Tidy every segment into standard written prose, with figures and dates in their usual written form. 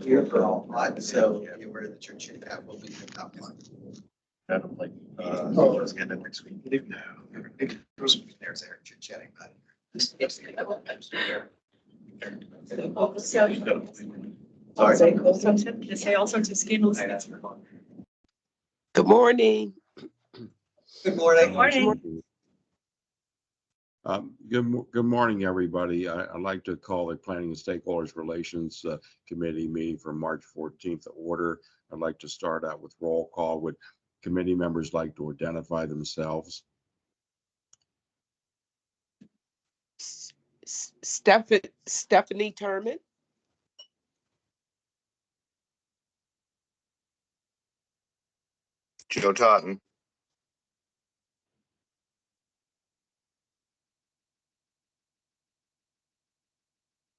here for all five, so be aware that your chin cap will be the top one. I don't like, It's end of next week. No. There's Eric chit-chatting about it. Good morning. Good morning. Morning. Good morning, everybody. I'd like to call the Planning and Stakeholders Relations Committee meeting for March 14th to order. I'd like to start out with roll call. Would committee members like to identify themselves? Stephanie Turman. Joe Totten.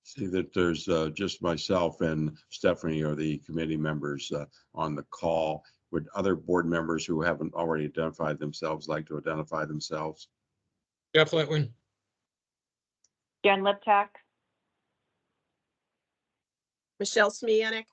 See that there's just myself and Stephanie are the committee members on the call. Would other board members who haven't already identified themselves like to identify themselves? Jeff Litwin. Jen Liptak. Michelle Smianik.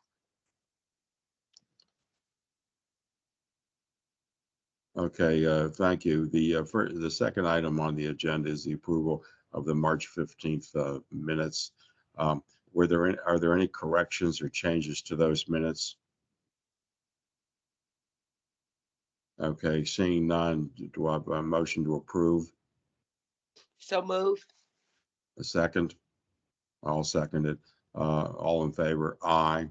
Okay, thank you. The second item on the agenda is the approval of the March 15th minutes. Are there any corrections or changes to those minutes? Okay, seeing none, do I have a motion to approve? So moved. A second? I'll second it. All in favor? Aye.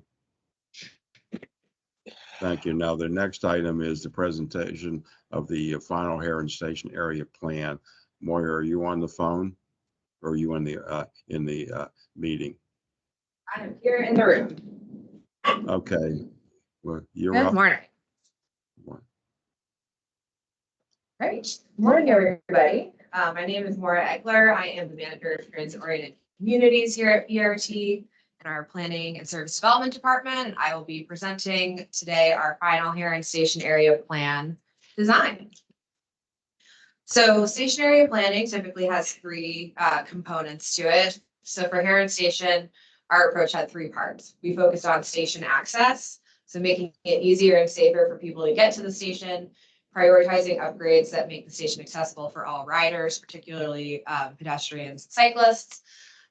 Thank you. Now, the next item is the presentation of the final Heron Station area plan. Moira, are you on the phone? Or are you in the meeting? I'm here in the room. Okay. Well, you're Good up. morning. Great. Morning, everybody. My name is Maura Eckler. I am the manager of Transit-Oriented Communities here at PRT in our Planning and Service Development Department. And I will be presenting today our final Heron Station area plan design. So station area planning typically has three components to it. So for Heron Station, our approach had three parts. We focused on station access, so making it easier and safer for people to get to the station, prioritizing upgrades that make the station accessible for all riders, particularly pedestrians and cyclists,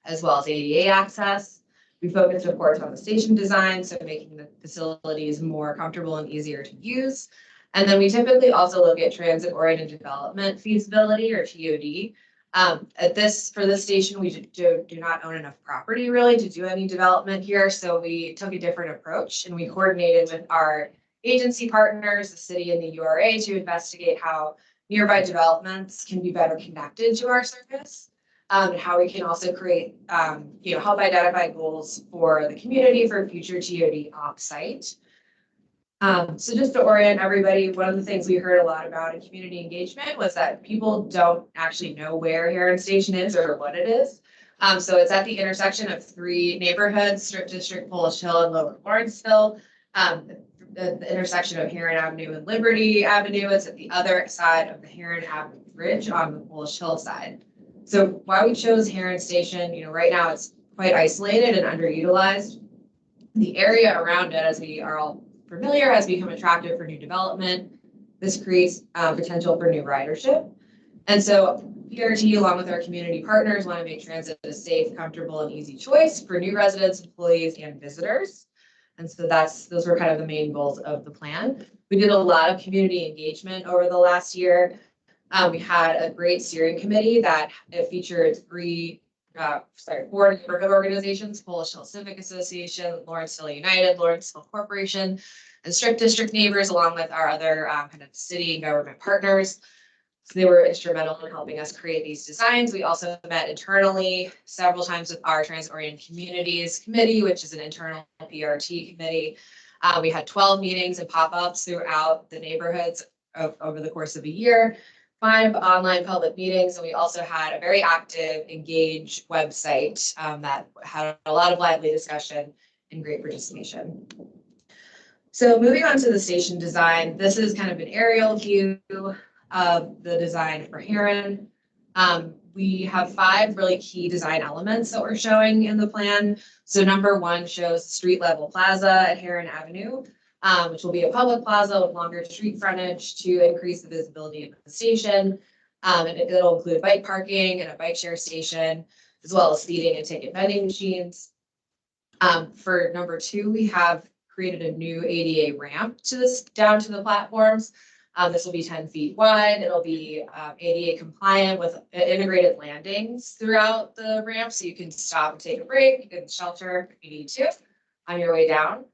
as well as ADA access. We focused, of course, on the station design, so making the facilities more comfortable and easier to use. And then we typically also look at transit-oriented development feasibility, or TOD. For this station, we do not own enough property really to do any development here. So we took a different approach and we coordinated with our agency partners, the city and the URA, to investigate how nearby developments can be better connected to our service. And how we can also create, help identify goals for the community for future TOD off-site. So just to orient everybody, one of the things we heard a lot about in community engagement was that people don't actually know where Heron Station is or what it is. So it's at the intersection of three neighborhoods, Strip District, Polish Hill, and Lower Lawrenceville. The intersection of Heron Avenue and Liberty Avenue is at the other side of the Heron Avenue Bridge on the Polish Hill side. So why we chose Heron Station, right now it's quite isolated and underutilized. The area around it, as we are all familiar, has become attractive for new development. This creates potential for new ridership. And so PRT, along with our community partners, want to make transit a safe, comfortable, and easy choice for new residents, employees, and visitors. And so those were kind of the main goals of the plan. We did a lot of community engagement over the last year. We had a great steering committee that featured four neighborhood organizations: Polish Hill Civic Association, Lawrenceville United, Lawrenceville Corporation, and Strip District neighbors, along with our other kind of city and government partners. So they were instrumental in helping us create these designs. We also met internally several times with our Transit-Oriented Communities Committee, which is an internal PRT committee. We had 12 meetings and pop-ups throughout the neighborhoods over the course of a year. 5 online public meetings, and we also had a very active, engaged website that had a lot of lively discussion and great participation. So moving on to the station design, this is kind of an aerial view of the design for Heron. we have 5 really key design elements that we're showing in the plan. So number 1 shows street level plaza at Heron Avenue, which will be a public plaza with longer street frontage to increase the visibility of the station. And it'll include bike parking and a bike share station, as well as seating and ticket vending machines. For number 2, we have created a new ADA ramp to this down to the platforms. This will be 10 feet wide. It'll be ADA compliant with integrated landings throughout the ramp, so you can stop and take a break. You can shelter if you need to on your way down.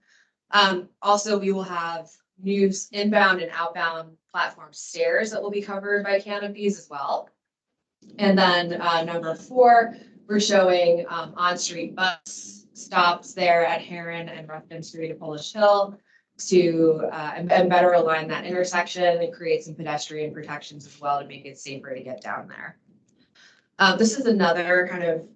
Also, we will have new inbound and outbound platform stairs that will be covered by canopies as well. And then number 4, we're showing on-street bus stops there at Heron and Ruffin Street at Polish Hill to and better align that intersection and create some pedestrian protections as well to make it safer to get down there. This is another kind of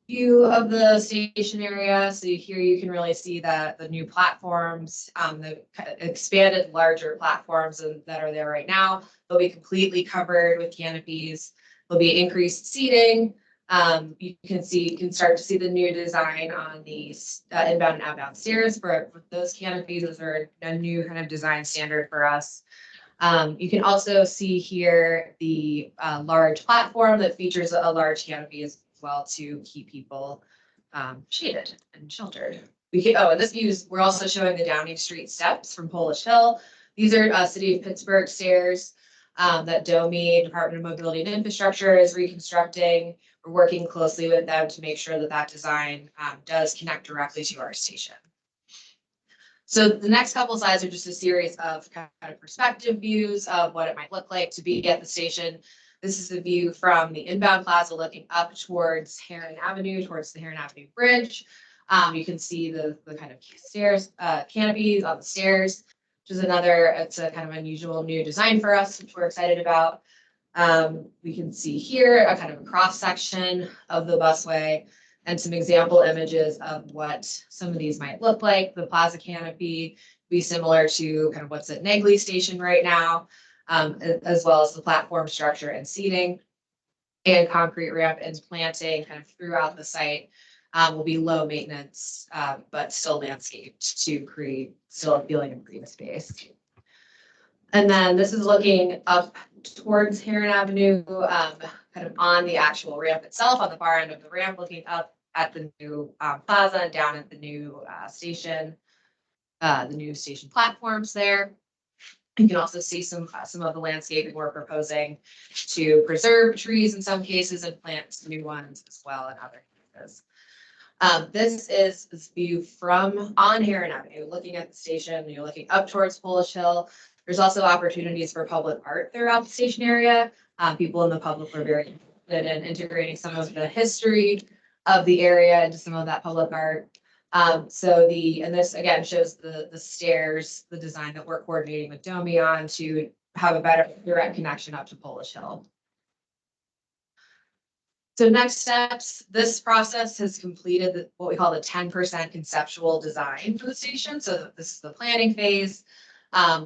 view of the station area. So here you can really see that the new platforms, the expanded larger platforms that are there right now, they'll be completely covered with canopies. There'll be increased seating. You can start to see the new design on the inbound and outbound stairs for those canopies. Those are a new kind of design standard for us. You can also see here the large platform that features a large canopy as well to keep people shaded and sheltered. And this view we're also showing the Downing Street steps from Polish Hill. These are City of Pittsburgh stairs that DOMI, Department of Mobility and Infrastructure, is reconstructing. We're working closely with them to make sure that that design does connect directly to our station. So the next couple slides are just a series of kind of perspective views of what it might look like to be at the station. This is the view from the inbound plaza looking up towards Heron Avenue, towards the Heron Avenue Bridge. You can see the kind of stairs, canopies on the stairs, which is it's a kind of unusual new design for us, which we're excited about. We can see here a kind of a cross section of the busway and some example images of what some of these might look like. The plaza canopy be similar to kind of what's at Negley Station right now, as well as the platform structure and seating, and concrete ramp and planting kind of throughout the site will be low maintenance, but still landscaped to create still a feeling of green space. And then this is looking up towards Heron Avenue, kind of on the actual ramp itself, on the far end of the ramp, looking up at the new plaza and down at the new station platforms there. You can also see some of the landscaping we're proposing to preserve trees in some cases and plant new ones as well in other cases. This is this view from on Heron Avenue, looking at the station. You're looking up towards Polish Hill. There's also opportunities for public art throughout the station area. People in the public are very interested in integrating some of the history of the area into some of that public art. And this again shows the stairs, the design that we're coordinating with DOMI on to have a better direct connection up to Polish Hill. So next steps, this process has completed what we call the 10% conceptual design for the station. So this is the planning phase,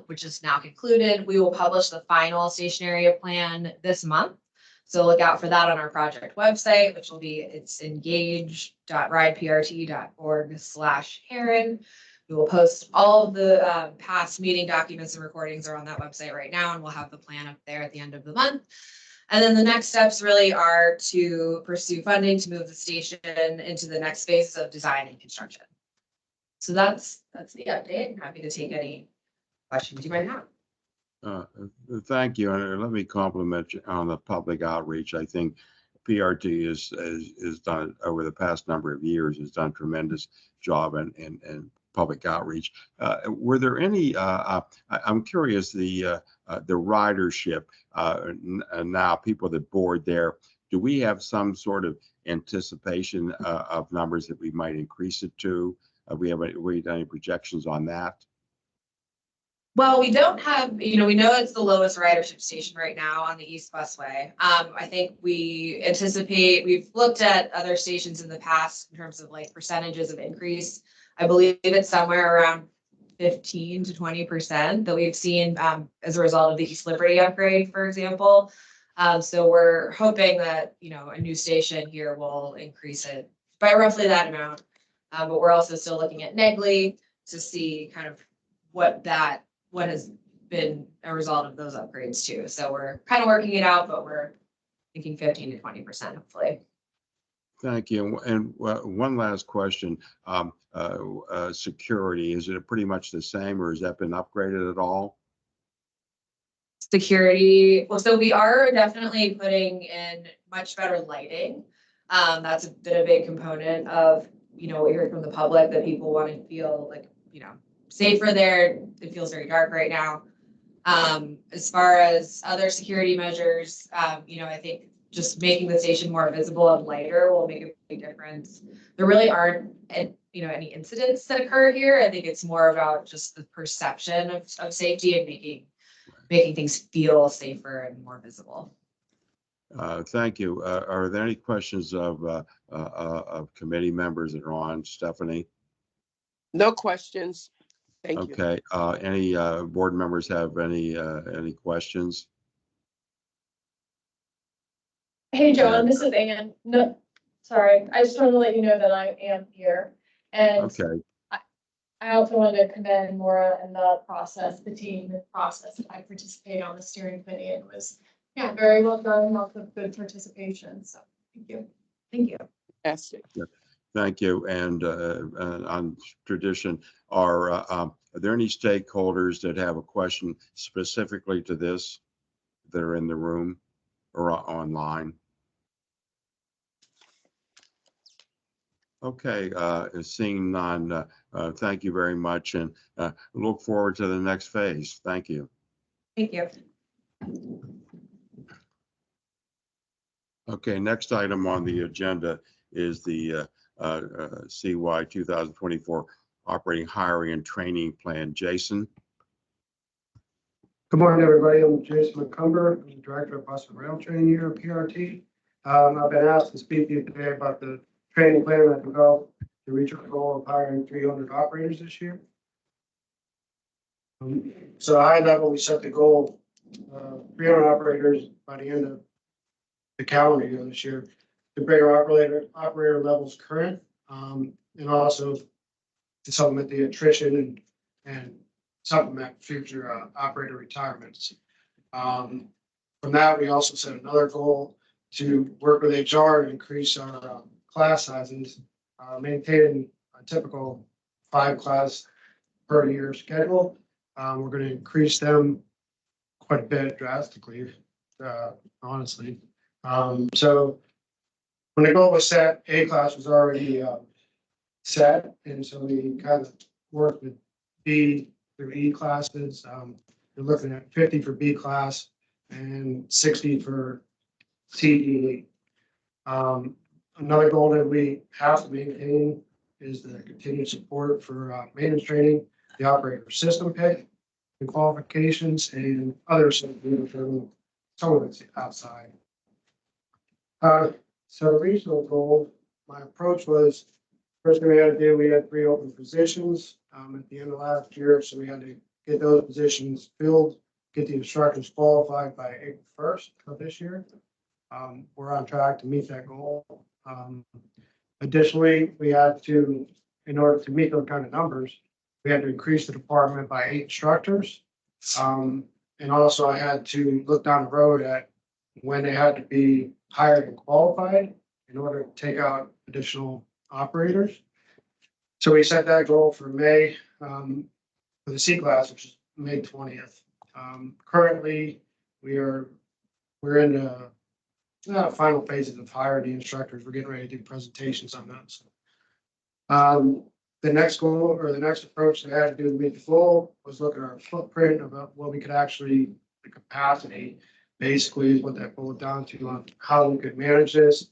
which is now concluded. We will publish the final station area plan this month. So look out for that on our project website, which will be, it's engage.rideprt.org/Heron. We will post all of the past meeting documents and recordings are on that website right now, and we'll have the plan up there at the end of the month. And then the next steps really are to pursue funding to move the station into the next phases of design and construction. So that's the update. I'm happy to take any questions you might have. Thank you, and let me compliment you on the public outreach. I think PRT is done over the past number of years, has done a tremendous job in public outreach. Were there any? I'm curious the ridership now, people that board there. Do we have some sort of anticipation of numbers that we might increase it to? We done any projections on that? Well, we don't have, we know it's the lowest ridership station right now on the East Busway. I think we anticipate, we've looked at other stations in the past in terms of like percentages of increase. I believe it's somewhere around 15 to 20% that we've seen as a result of the East Liberty upgrade, for example. So we're hoping that, a new station here will increase it by roughly that amount. But we're also still looking at Negley to see kind of what has been a result of those upgrades too. So we're kind of working it out, but we're thinking 15 to 20% hopefully. Thank you. And one last question. Security, is it pretty much the same or has that been upgraded at all? Security, well, so we are definitely putting in much better lighting. That's been a big component of, what we heard from the public, that people want to feel like, safer there. It feels very dark right now. As far as other security measures, I think just making the station more visible and lighter will make a big difference. There really aren't, any incidents that occur here. I think it's more about just the perception of safety and making things feel safer and more visible. Thank you. Are there any questions of committee members that are on? Stephanie? No questions. Thank you. Okay. Any board members have any questions? Hey, John, this is Ann. No, sorry, I just wanted to let you know that I am here. And Okay. I also wanted to commend Maura and the team, the process. I participated on the steering committee and it was, very well done, lots of good participation. So thank you. Thank you. Fantastic. Thank you. And on tradition, are there any stakeholders that have a question specifically to this that are in the room or online? Okay, seeing none, thank you very much and look forward to the next phase. Thank you. Thank you. Okay, next item on the agenda is the CY 2024 operating, hiring, and training plan. Jason? Good morning, everybody. I'm Jason McCumber. I'm the Director of Bus and Rail Training here at PRT. I've been asked to speak to you today about the training plan that developed to reach our goal of hiring 300 operators this year. So high level, we set the goal 300 operators by the end of the calendar year this year to bring our operator levels current, and also to supplement the attrition and supplement future operator retirements. From that, we also set another goal to work with HR to increase our class sizes, maintaining a typical 5 class per year schedule. We're going to increase them quite a bit drastically, honestly. So when the goal was set, A class was already set, and so we kind of worked with B through E classes. We're looking at 50 for B class and 60 for CE. Another goal that we have to maintain is the continued support for maintenance training, the operator system pick, and qualifications, and other some of it's outside. So the regional goal, my approach was, first thing we had to do, we had 3 open positions at the end of last year, so we had to get those positions filled, get the instructors qualified by April 1st of this year. We're on track to meet that goal. Additionally, we had to, in order to meet those kind of numbers, we had to increase the department by 8 instructors. And also I had to look down the road at when they had to be hired and qualified in order to take out additional operators. So we set that goal for May for the C class, which is May 20th. Currently, we're in the final phases of hiring the instructors. We're getting ready to do presentations on those. The next goal, or the next approach that I had to do to meet the goal, was look at our footprint about what we could actually, the capacity, basically is what that boiled down to on how we could manage this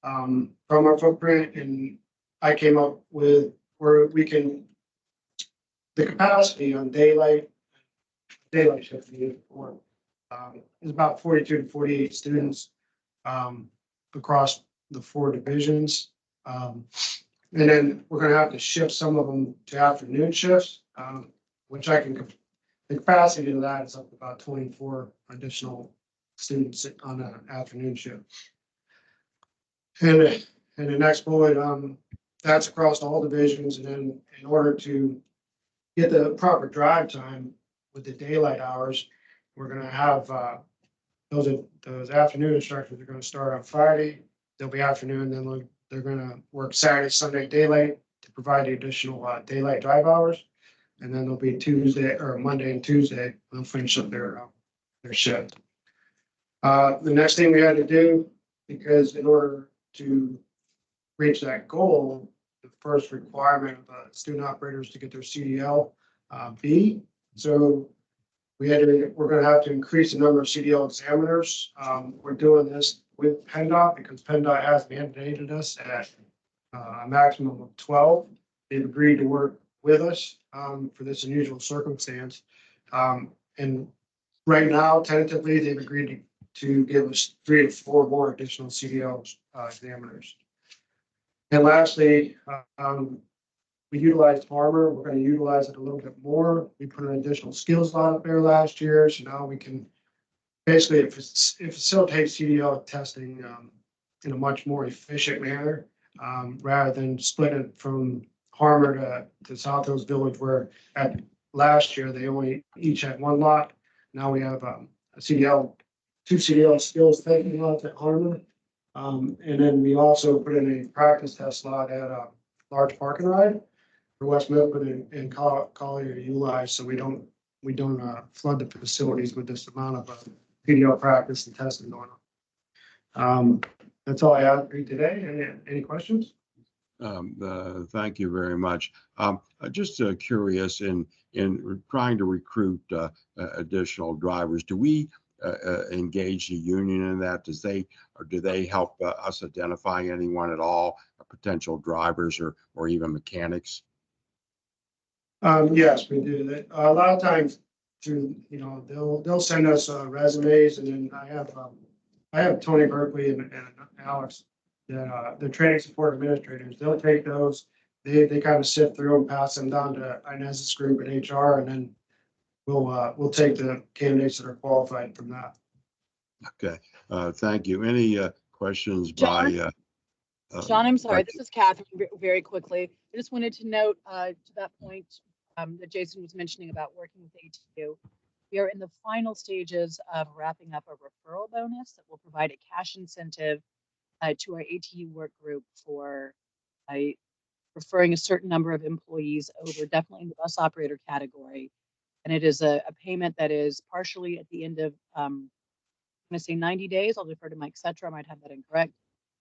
from our footprint. And I came up with where we can, the capacity on daylight shift is about 42 to 48 students across the 4 divisions. And then we're going to have to shift some of them to afternoon shifts, which I can, the capacity to that is up to about 24 additional students on an afternoon shift. And the next bullet, that's across all divisions. And then in order to get the proper drive time with the daylight hours, we're gonna have, those afternoon instructors are gonna start on Friday. They'll be afternoon, then they're gonna work Saturday, Sunday daylight to provide the additional, daylight drive hours. And then there'll be Tuesday or Monday and Tuesday, they'll finish up their shift. The next thing we had to do, because in order to reach that goal, the first requirement of student operators to get their CDL B. So we're gonna have to increase the number of CDL examiners. We're doing this with PennDOT because PennDOT has mandated us at a maximum of 12. They've agreed to work with us for this unusual circumstance. And right now, tentatively, they've agreed to give us 3 to 4 more additional CDL examiners. And lastly, we utilized Armor. We're going to utilize it a little bit more. We put an additional skills lot up there last year, so now we can basically it facilitates CDL testing in a much more efficient manner, rather than split it from Harmer to South Hills Village, where at last year they only each had 1 lot. Now we have a CDL, 2 CDL skills taking lots at Harmer. And then we also put in a practice test slot at a large park and ride for West Milford and Collier to utilize, so we don't flood the facilities with this amount of PDL practice and testing going on. That's all I have for you today. Any questions? Thank you very much. Just curious, in trying to recruit additional drivers, do we engage the union in that? Do they help us identify anyone at all, potential drivers or even mechanics? Yes, we do that. A lot of times through, they'll send us resumes, and then I have Tony Berkeley and Alex that they're training support administrators. They'll take those, they kind of sift through them, pass them down to Inez's group at HR, and then we'll take the candidates that are qualified from that. Okay, thank you. Any questions by? John, I'm sorry, this is Catherine, very quickly. I just wanted to note to that point that Jason was mentioning about working with ATU. We are in the final stages of wrapping up a referral bonus that will provide a cash incentive to our ATU work group for referring a certain number of employees over, definitely in the bus operator category. And it is a payment that is partially at the end of, I'm going to say 90 days. I'll defer to Mike Cetra, I might have that incorrect.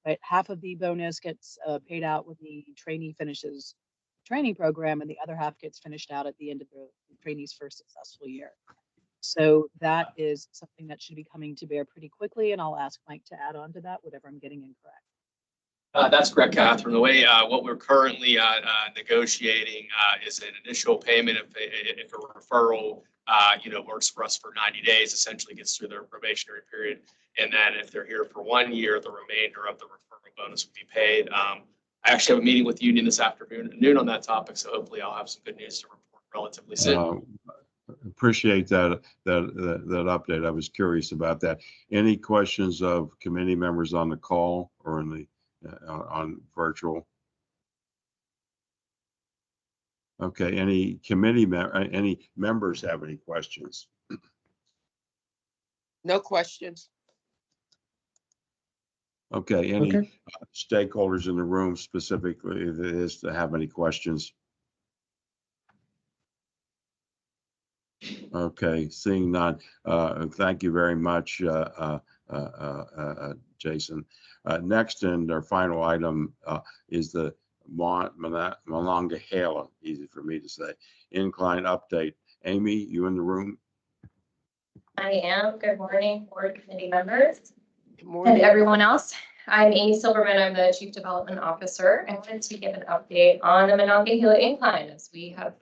But half of the bonus gets paid out when the trainee finishes the training program, and the other half gets finished out at the end of the trainee's first successful year. So that is something that should be coming to bear pretty quickly, and I'll ask Mike to add on to that, whatever I'm getting incorrect. That's correct, Catherine. The way what we're currently negotiating is an initial payment if a referral works for us for 90 days, essentially gets through their probationary period. And then if they're here for 1 year, the remainder of the referral bonus will be paid. I actually have a meeting with the union this afternoon on that topic, so hopefully I'll have some good news to report relatively soon. Appreciate that update. I was curious about that. Any questions of committee members on the call or in the on virtual? Okay, any members have any questions? No questions. Okay, any stakeholders in the room specifically that have any questions? Okay, seeing none. Thank you very much, Jason. Next, and our final item is the Monongahela, easy for me to say, incline update. Amy, you in the room? I am. Good morning, board committee members. Good morning. And everyone else. I'm Amy Silverman. I'm the Chief Development Officer. I wanted to give an update on the Monongahela incline, as we have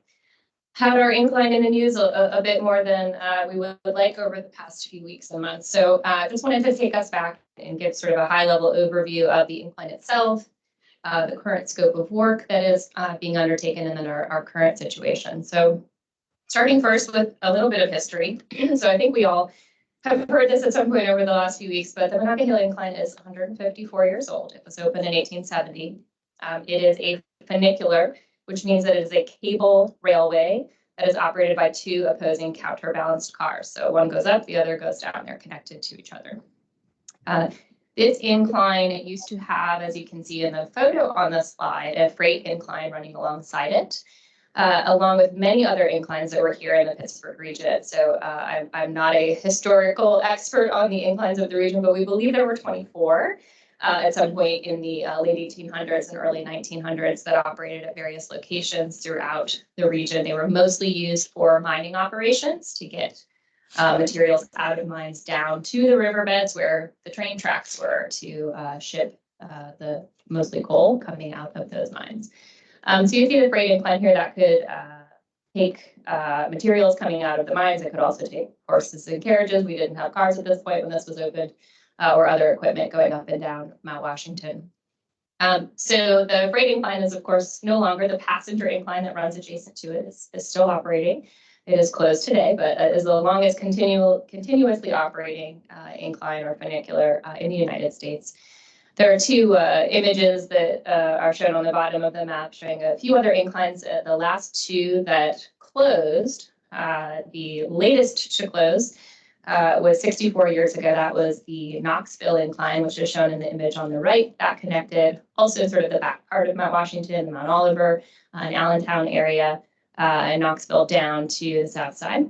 had our incline in the news a bit more than we would like over the past few weeks and months. So just wanted to take us back and give sort of a high level overview of the incline itself, the current scope of work that is being undertaken, and then our current situation. So starting first with a little bit of history. So I think we all have heard this at some point over the last few weeks, but the Monongahela Incline is 154 years old. It was opened in 1870. It is a funicular, which means that it is a cable railway that is operated by two opposing counterbalanced cars. So one goes up, the other goes down. They're connected to each other. This incline used to have, as you can see in the photo on the slide, a freight incline running alongside it, along with many other inclines that were here in the Pittsburgh region. So I'm not a historical expert on the inclines of the region, but we believe there were 24 at some point in the late 1800s and early 1900s that operated at various locations throughout the region. They were mostly used for mining operations to get materials out of mines down to the riverbeds where the train tracks were to ship the mostly coal coming out of those mines. So you see the freight incline here that could take materials coming out of the mines. It could also take horses and carriages. We didn't have cars at this point when this was opened, or other equipment going up and down Mount Washington. So the freight incline is, of course, no longer. The passenger incline that runs adjacent to it is still operating. It is closed today, but is the longest continuously operating incline or funicular in the United States. There are two images that are shown on the bottom of the map showing a few other inclines. The last two that closed, the latest to close was 64 years ago. That was the Knoxville incline, which is shown in the image on the right. That connected also sort of the back part of Mount Washington, Mount Oliver, and Allentown area, and Knoxville down to the south side.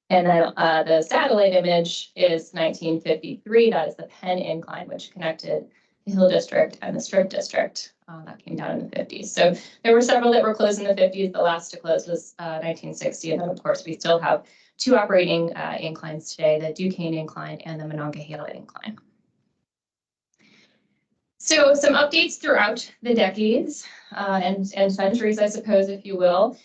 And then the satellite image is 1953. That is the Penn Incline, which connected the Hill District and the Strip District. That came down in the 50s. So there were several that were closed in the 50s. The last to close was 1960. And then, of course, we still have two operating inclines today, the Duquesne Incline and the Monongahela Incline. So some updates throughout the decades and centuries, I suppose, if you will.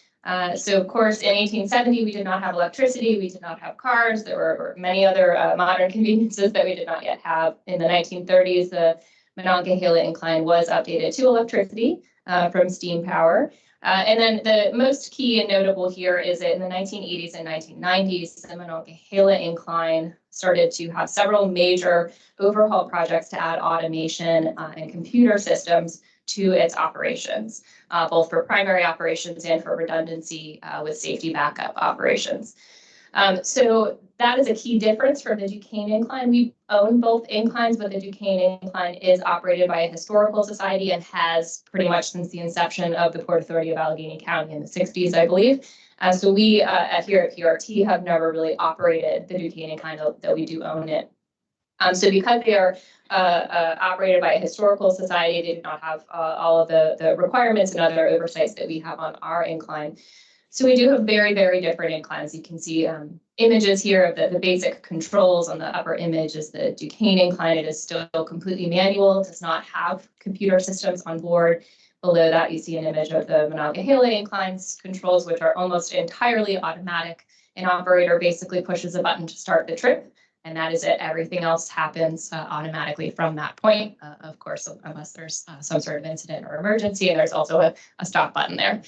So, of course, in 1870, we did not have electricity. We did not have cars. There were many other modern conveniences that we did not yet have. In the 1930s, the Monongahela Incline was updated to electricity from steam power. And then the most key and notable here is that in the 1980s and 1990s, the Monongahela Incline started to have several major overhaul projects to add automation and computer systems to its operations, both for primary operations and for redundancy with safety backup operations. So that is a key difference from the Duquesne Incline. We own both inclines, but the Duquesne Incline is operated by a historical society and has pretty much since the inception of the Port Authority of Allegheny County in the 60s, I believe. So we here at PRT have never really operated the Duquesne Incline, though we do own it. So because they are operated by a historical society, they do not have all of the requirements and other oversights that we have on our incline. So we do have very, very different inclines. You can see images here of the basic controls. On the upper image is the Duquesne Incline. It is still completely manual. It does not have computer systems on board. Below that, you see an image of the Monongahela Incline's controls, which are almost entirely automatic. An operator basically pushes a button to start the trip, and that is it. Everything else happens automatically from that point, of course, unless there's some sort of incident or emergency, and there's also a stop button there.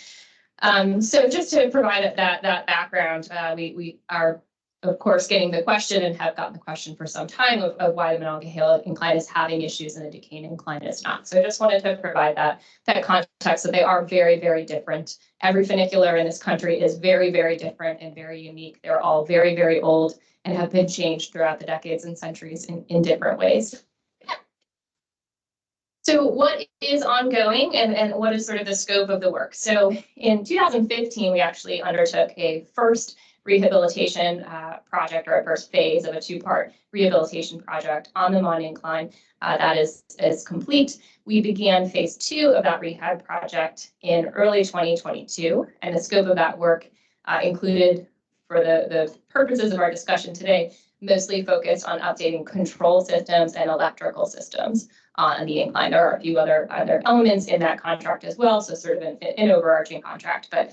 So just to provide that background, we are, of course, getting the question and have gotten the question for some time of why the Monongahela Incline is having issues and the Duquesne Incline is not. So I just wanted to provide that context that they are very, very different. Every funicular in this country is very, very different and very unique. They're all very, very old and have been changed throughout the decades and centuries in different ways. So what is ongoing and what is sort of the scope of the work? So in 2015, we actually undertook a first rehabilitation project, or a first phase of a two-part rehabilitation project on the Mon Incline. That is complete. We began phase 2 of that rehab project in early 2022, and the scope of that work included, for the purposes of our discussion today, mostly focused on updating control systems and electrical systems on the incline. There are a few other elements in that contract as well, so sort of an overarching contract. But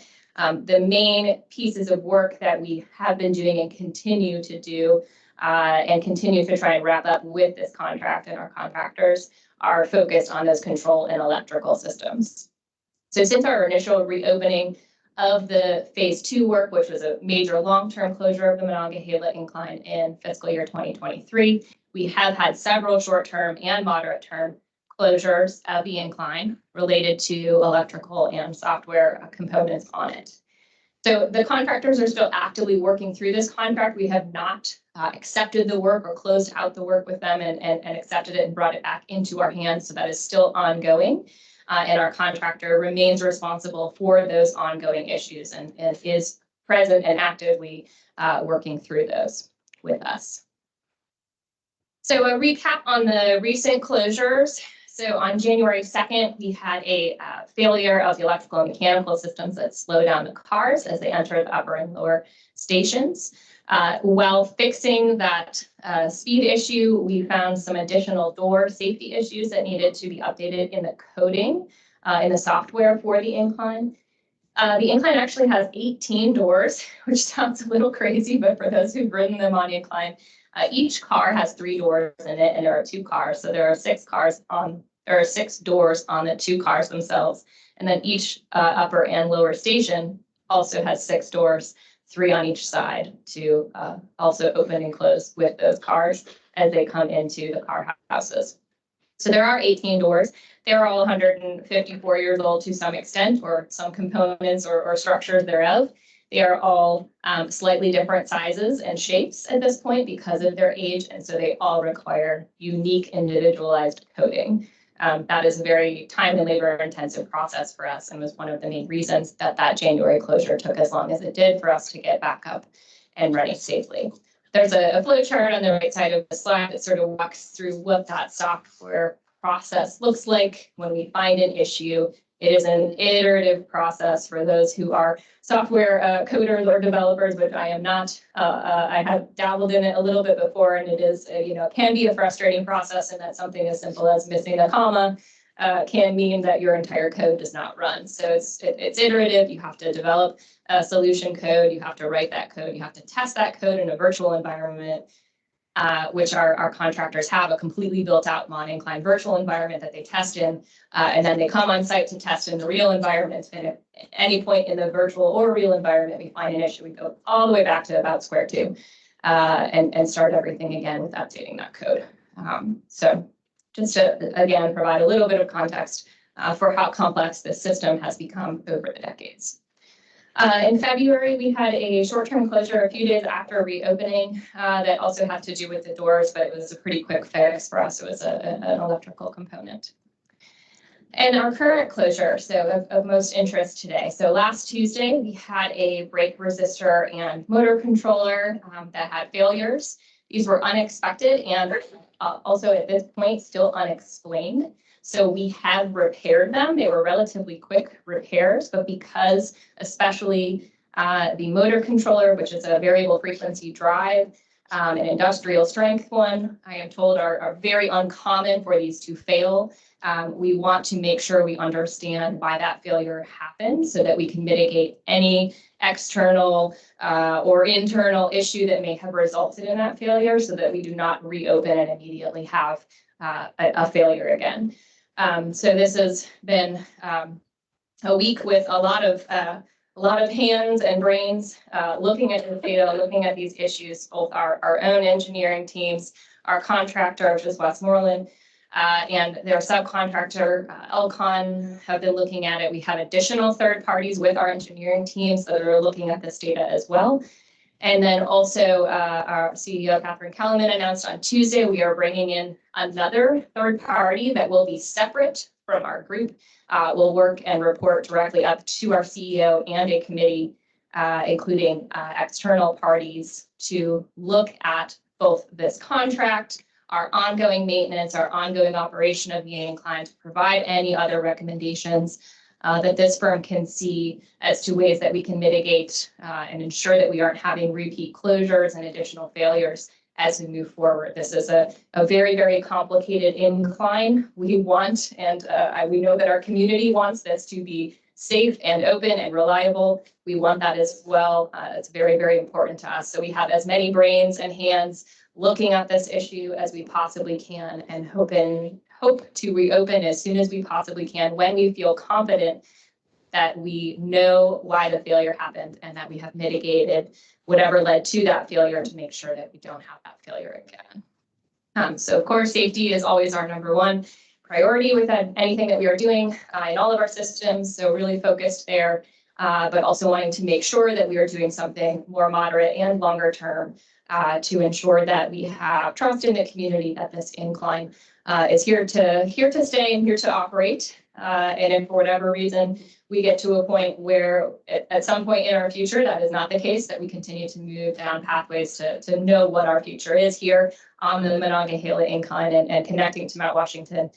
the main pieces of work that we have been doing and continue to do and continue to try and wrap up with this contract and our contractors are focused on those control and electrical systems. So since our initial reopening of the phase 2 work, which was a major long-term closure of the Monongahela incline in fiscal year 2023. We have had several short-term and moderate-term closures of the incline related to electrical and software components on it. So the contractors are still actively working through this contract. We have not accepted the work or closed out the work with them and accepted it and brought it back into our hands. So that is still ongoing. And our contractor remains responsible for those ongoing issues and is present and actively working through those with us. So a recap on the recent closures. So on January 2nd, we had a failure of the electrical and mechanical systems that slow down the cars as they enter the upper and lower stations. While fixing that speed issue, we found some additional door safety issues that needed to be updated in the coding in the software for the incline. The incline actually has 18 doors, which sounds a little crazy, but for those who've ridden them on the incline, each car has 3 doors in it, and there are 2 cars. So there are 6 doors on the 2 cars themselves. And then each upper and lower station also has 6 doors, 3 on each side to also open and close with those cars as they come into the car houses. So there are 18 doors. They're all 154 years old to some extent, or some components or structures thereof. They are all slightly different sizes and shapes at this point because of their age, and so they all require unique individualized coding. That is a very time and labor intensive process for us and was one of the main reasons that January closure took as long as it did for us to get back up and running safely. There's a flow chart on the right side of the slide that sort of walks through what that software process looks like when we find an issue. It is an iterative process for those who are software coders or developers, which I am not. I have dabbled in it a little bit before, and it is, can be a frustrating process, and that something as simple as missing a comma can mean that your entire code does not run. So it's iterative. You have to develop a solution code. You have to write that code. You have to test that code in a virtual environment. Which our contractors have a completely built out non-inclined virtual environment that they test in, and then they come on site to test in the real environment. And at any point in the virtual or real environment, we find an issue, we go all the way back to about square 2 and start everything again with updating that code. So just to, again, provide a little bit of context for how complex this system has become over the decades. In February, we had a short-term closure a few days after reopening that also had to do with the doors, but it was a pretty quick fix for us. It was an electrical component. And our current closure, so of most interest today. So last Tuesday, we had a brake resistor and motor controller that had failures. These were unexpected and also at this point still unexplained. So we have repaired them. They were relatively quick repairs, but because especially the motor controller, which is a variable frequency drive, an industrial strength one, I am told are very uncommon for these to fail. We want to make sure we understand why that failure happened so that we can mitigate any external or internal issue that may have resulted in that failure so that we do not reopen and immediately have a failure again. So this has been a week with a lot of hands and brains looking at the data, looking at these issues, both our own engineering teams, our contractor, which is Westmoreland, and their subcontractor, Elcon, have been looking at it. We have additional third parties with our engineering teams that are looking at this data as well. And then also our CEO, Catherine Kellerman, announced on Tuesday, we are bringing in another third party that will be separate from our group, will work and report directly up to our CEO and a committee, including external parties, to look at both this contract, our ongoing maintenance, our ongoing operation of the incline, to provide any other recommendations that this firm can see as to ways that we can mitigate and ensure that we aren't having repeat closures and additional failures as we move forward. This is a very, very complicated incline. We want, and we know that our community wants this to be safe and open and reliable. We want that as well. It's very, very important to us. So we have as many brains and hands looking at this issue as we possibly can, and hope to reopen as soon as we possibly can when we feel confident that we know why the failure happened and that we have mitigated whatever led to that failure to make sure that we don't have that failure again. So of course, safety is always our number one priority with anything that we are doing in all of our systems. So really focused there, but also wanting to make sure that we are doing something more moderate and longer term to ensure that we have trust in the community that this incline is here to stay and here to operate. And if for whatever reason we get to a point where at some point in our future that is not the case, that we continue to move down pathways to know what our future is here on the Monongahela incline and connecting to Mount Washington,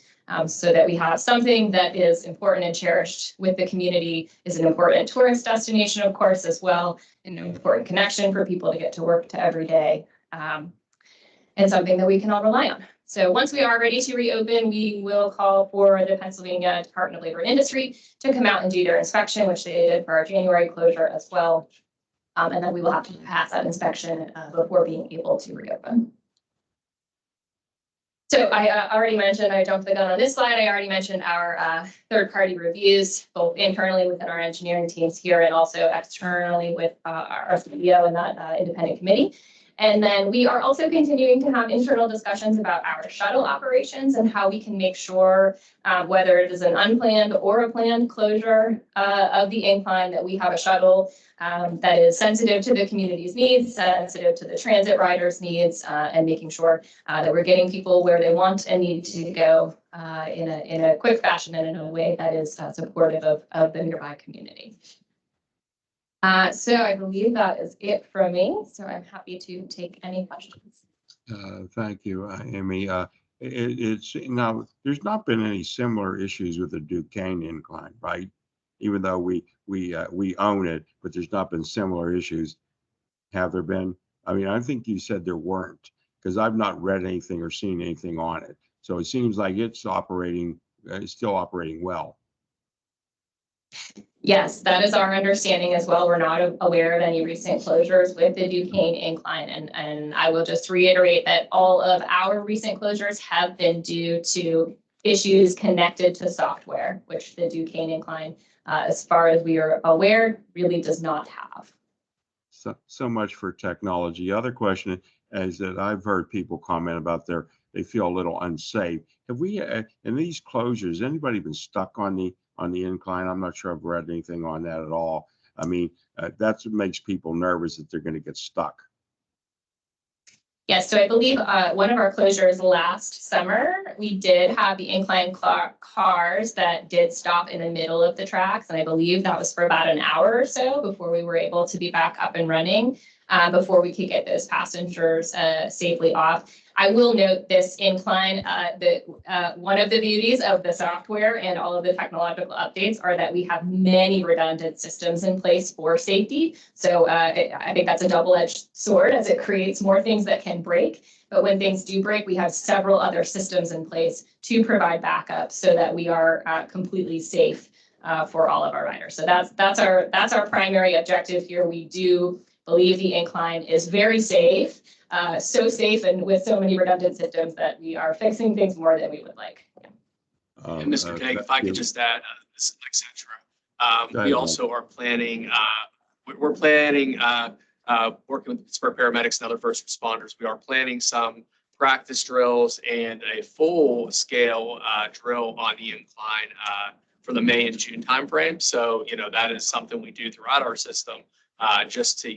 so that we have something that is important and cherished with the community, is an important tourist destination, of course, as well, an important connection for people to get to work to every day, and something that we can all rely on. So once we are ready to reopen, we will call for the Pennsylvania Department of Labor and Industry to come out and do their inspection, which they did for our January closure as well. And then we will have to pass that inspection before being able to reopen. So I already mentioned, I jumped the gun on this slide, I already mentioned our third-party reviews, both internally within our engineering teams here and also externally with our CEO and that independent committee. And then we are also continuing to have internal discussions about our shuttle operations and how we can make sure, whether it is an unplanned or a planned closure of the incline, that we have a shuttle that is sensitive to the community's needs, sensitive to the transit riders' needs, and making sure that we're getting people where they want and need to go in a quick fashion and in a way that is supportive of the nearby community. So I believe that is it from me. So I'm happy to take any questions. Thank you, Amy. It's now, there's not been any similar issues with the Duquesne incline, right? Even though we own it, but there's not been similar issues. Have there been? I mean, I think you said there weren't, because I've not read anything or seen anything on it. So it seems like it's operating, it's still operating well. Yes, that is our understanding as well. We're not aware of any recent closures with the Duquesne incline. And I will just reiterate that all of our recent closures have been due to issues connected to software, which the Duquesne incline, as far as we are aware, really does not have. So much for technology. Other question is that I've heard people comment about they feel a little unsafe. Have we, in these closures, anybody been stuck on the incline? I'm not sure I've read anything on that at all. I mean, that's what makes people nervous, that they're going to get stuck. Yes, so I believe one of our closures last summer, we did have the incline cars that did stop in the middle of the tracks. And I believe that was for about an hour or so before we were able to be back up and running, before we could get those passengers safely off. I will note this incline, one of the beauties of the software and all of the technological updates are that we have many redundant systems in place for safety. So I think that's a double-edged sword, as it creates more things that can break. But when things do break, we have several other systems in place to provide backup so that we are completely safe for all of our riders. So that's our primary objective here. We do believe the incline is very safe. So safe and with so many redundant systems that we are fixing things more than we would like. And Mr. Keg, if I could just add, this is Alexandra. We also are planning, we're planning, working with Pittsburgh paramedics and other first responders. We are planning some practice drills and a full scale drill on the incline for the May and June timeframe. So, that is something we do throughout our system, just to,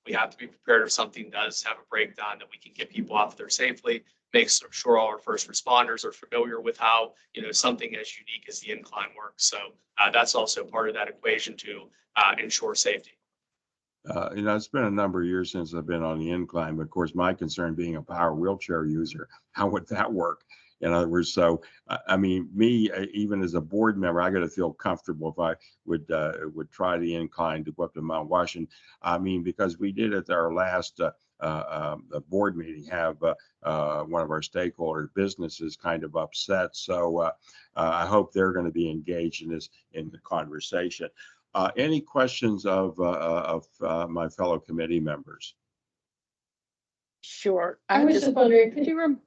we have to be prepared if something does have a breakdown, that we can get people off there safely, make sure all our first responders are familiar with how, something as unique as the incline works. So that's also part of that equation to ensure safety. It's been a number of years since I've been on the incline, but of course, my concern being a power wheelchair user, how would that work? In other words, so I mean, me, even as a board member, I got to feel comfortable if I would try the incline to go up to Mount Washington. I mean, because we did at our last board meeting have one of our stakeholder businesses kind of upset. So I hope they're going to be engaged in the conversation. Any questions of my fellow committee members? Sure. I was just wondering, could you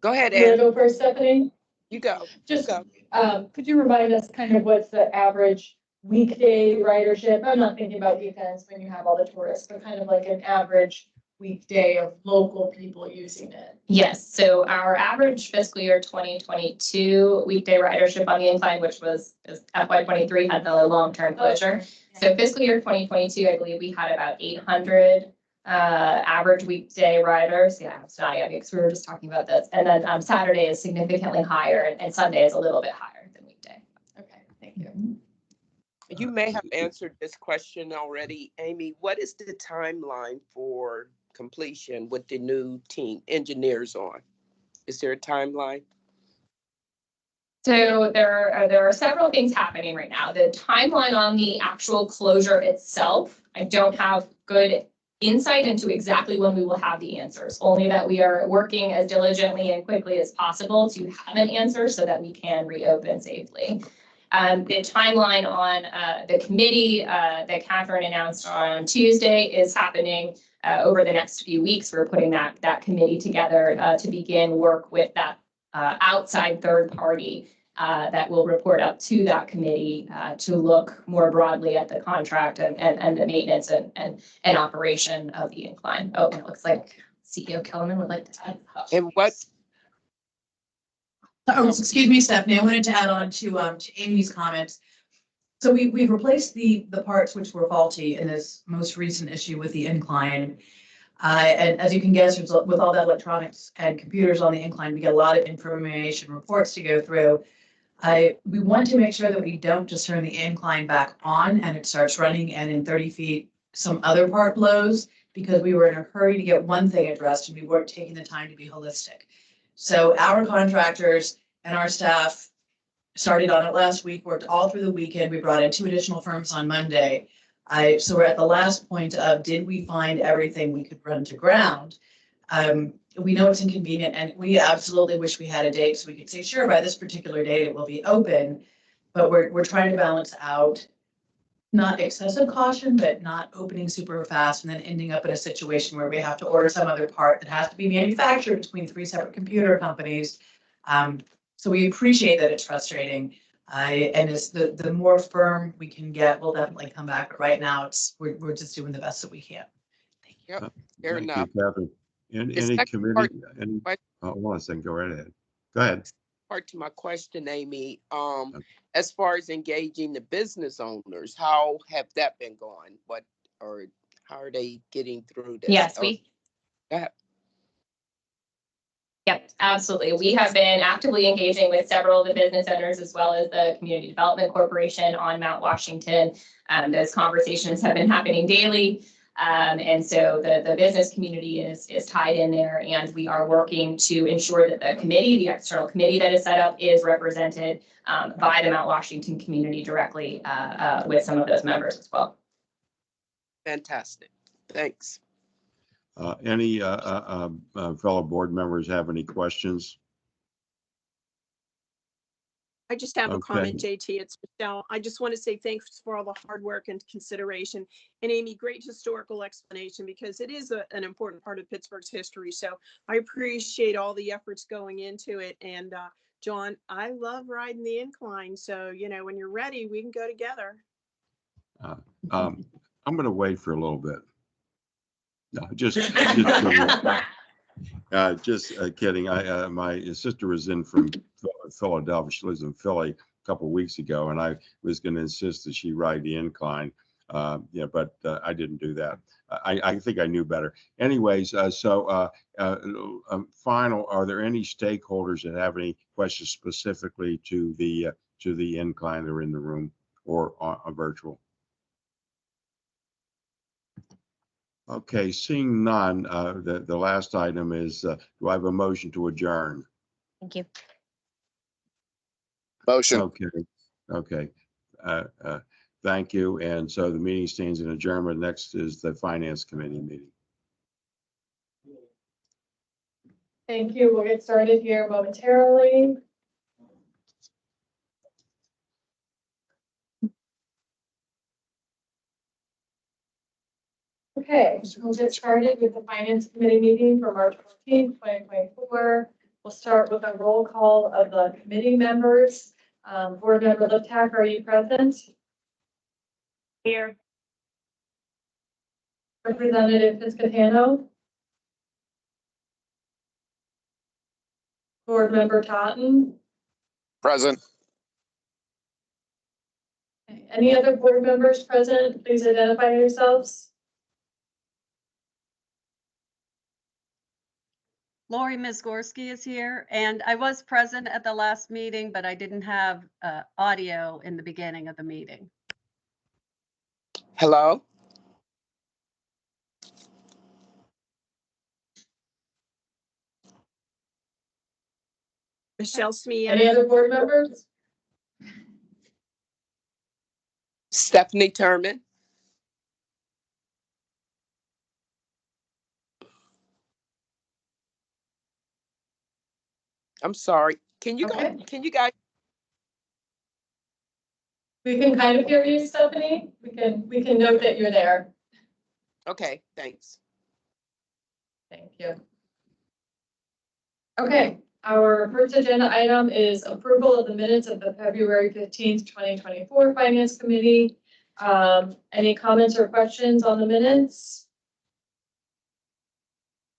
go ahead, you wanna Ed. go first, Stephanie? You go. Just, Go. could you remind us kind of what's the average weekday ridership? I'm not thinking about weekends when you have all the tourists, but kind of like an average weekday of local people using it. Yes, so our average fiscal year 2022 weekday ridership on the incline, which was FY 23 had the long-term closure. So fiscal year 2022, I believe we had about 800 average weekday riders. Yeah, it's not yet because we were just talking about this. And then Saturday is significantly higher and Sunday is a little bit higher than weekday. Okay, thank you. You may have answered this question already, Amy. What is the timeline for completion with the new team engineers on? Is there a timeline? So there are several things happening right now. The timeline on the actual closure itself, I don't have good insight into exactly when we will have the answers, only that we are working as diligently and quickly as possible to have an answer so that we can reopen safely. The timeline on the committee that Catherine announced on Tuesday is happening over the next few weeks. We're putting that committee together to begin work with that outside third party that will report up to that committee to look more broadly at the contract and the maintenance and operation of the incline. Oh, and it looks like CEO Kellerman would like to add. And what? Oh, excuse me, Stephanie, I wanted to add on to Amy's comments. So we've replaced the parts which were faulty in this most recent issue with the incline. And as you can guess, with all the electronics and computers on the incline, we get a lot of information reports to go through. We want to make sure that we don't just turn the incline back on and it starts running and in 30 feet, some other part blows, because we were in a hurry to get one thing addressed and we weren't taking the time to be holistic. So our contractors and our staff started on it last week, worked all through the weekend. We brought in 2 additional firms on Monday. So we're at the last point of, did we find everything we could run to ground? We know it's inconvenient and we absolutely wish we had a date so we could say, sure, by this particular date it will be open. But we're trying to balance out not excessive caution, but not opening super fast and then ending up in a situation where we have to order some other part that has to be manufactured between 3 separate computer companies. So we appreciate that it's frustrating. And it's the more firm we can get, we'll definitely come back. But right now we're just doing the best that we can. Thank you. Yep, Fair fair enough. Catherine. Any committee, hold on a second, go right ahead. Go ahead. Part to my question, Amy, as far as engaging the business owners, how have that been going? How are they getting through this? Yes, Go ahead. Yep, absolutely. We have been actively engaging with several of the business owners as well as the Community Development Corporation on Mount Washington. Those conversations have been happening daily. And so the business community is tied in there, and we are working to ensure that the committee, the external committee that is set up, is represented by the Mount Washington community directly with some of those members as well. Fantastic. Thanks. Any fellow board members have any questions? I just have a Okay. comment, JT. It's Michelle. I just want to say thanks for all the hard work and consideration. And Amy, great historical explanation because it is an important part of Pittsburgh's history. So I appreciate all the efforts going into it. And John, I love riding the incline. So, when you're ready, we can go together. I'm going to wait for a little bit. No, just kidding. My sister was in from Philadelphia. She lives in Philly a couple of weeks ago, and I was going to insist that she ride the incline. But I didn't do that. I think I knew better. Anyways, final. Are there any stakeholders that have any questions specifically to the incline that are in the room or on virtual? Okay, seeing none, the last item is, do I have a motion to adjourn? Thank you. Motion. Okay. Thank you. And so the meeting stands in adjournment. Next is the Finance Committee meeting. Thank you. We'll get started here momentarily. Okay, we'll get started with the Finance Committee meeting for March 14th, 2024. We'll start with a roll call of the committee members. Board Member Liptak, are you present? Here. Representative Piscatano? Board Member Totten? Present. Any other board members present? Please identify yourselves. Lori Mizgorski is here, and I was present at the last meeting, but I didn't have audio in the beginning of the meeting. Hello? Michelle Smee. Any other board members? Stephanie Turman? I'm sorry. Can you Okay. can you guys? We can kind of hear you, Stephanie. We can note that you're there. Okay, thanks. Thank you. Okay, our first agenda item is approval of the minutes of the February 15th, 2024 Finance Committee. Any comments or questions on the minutes?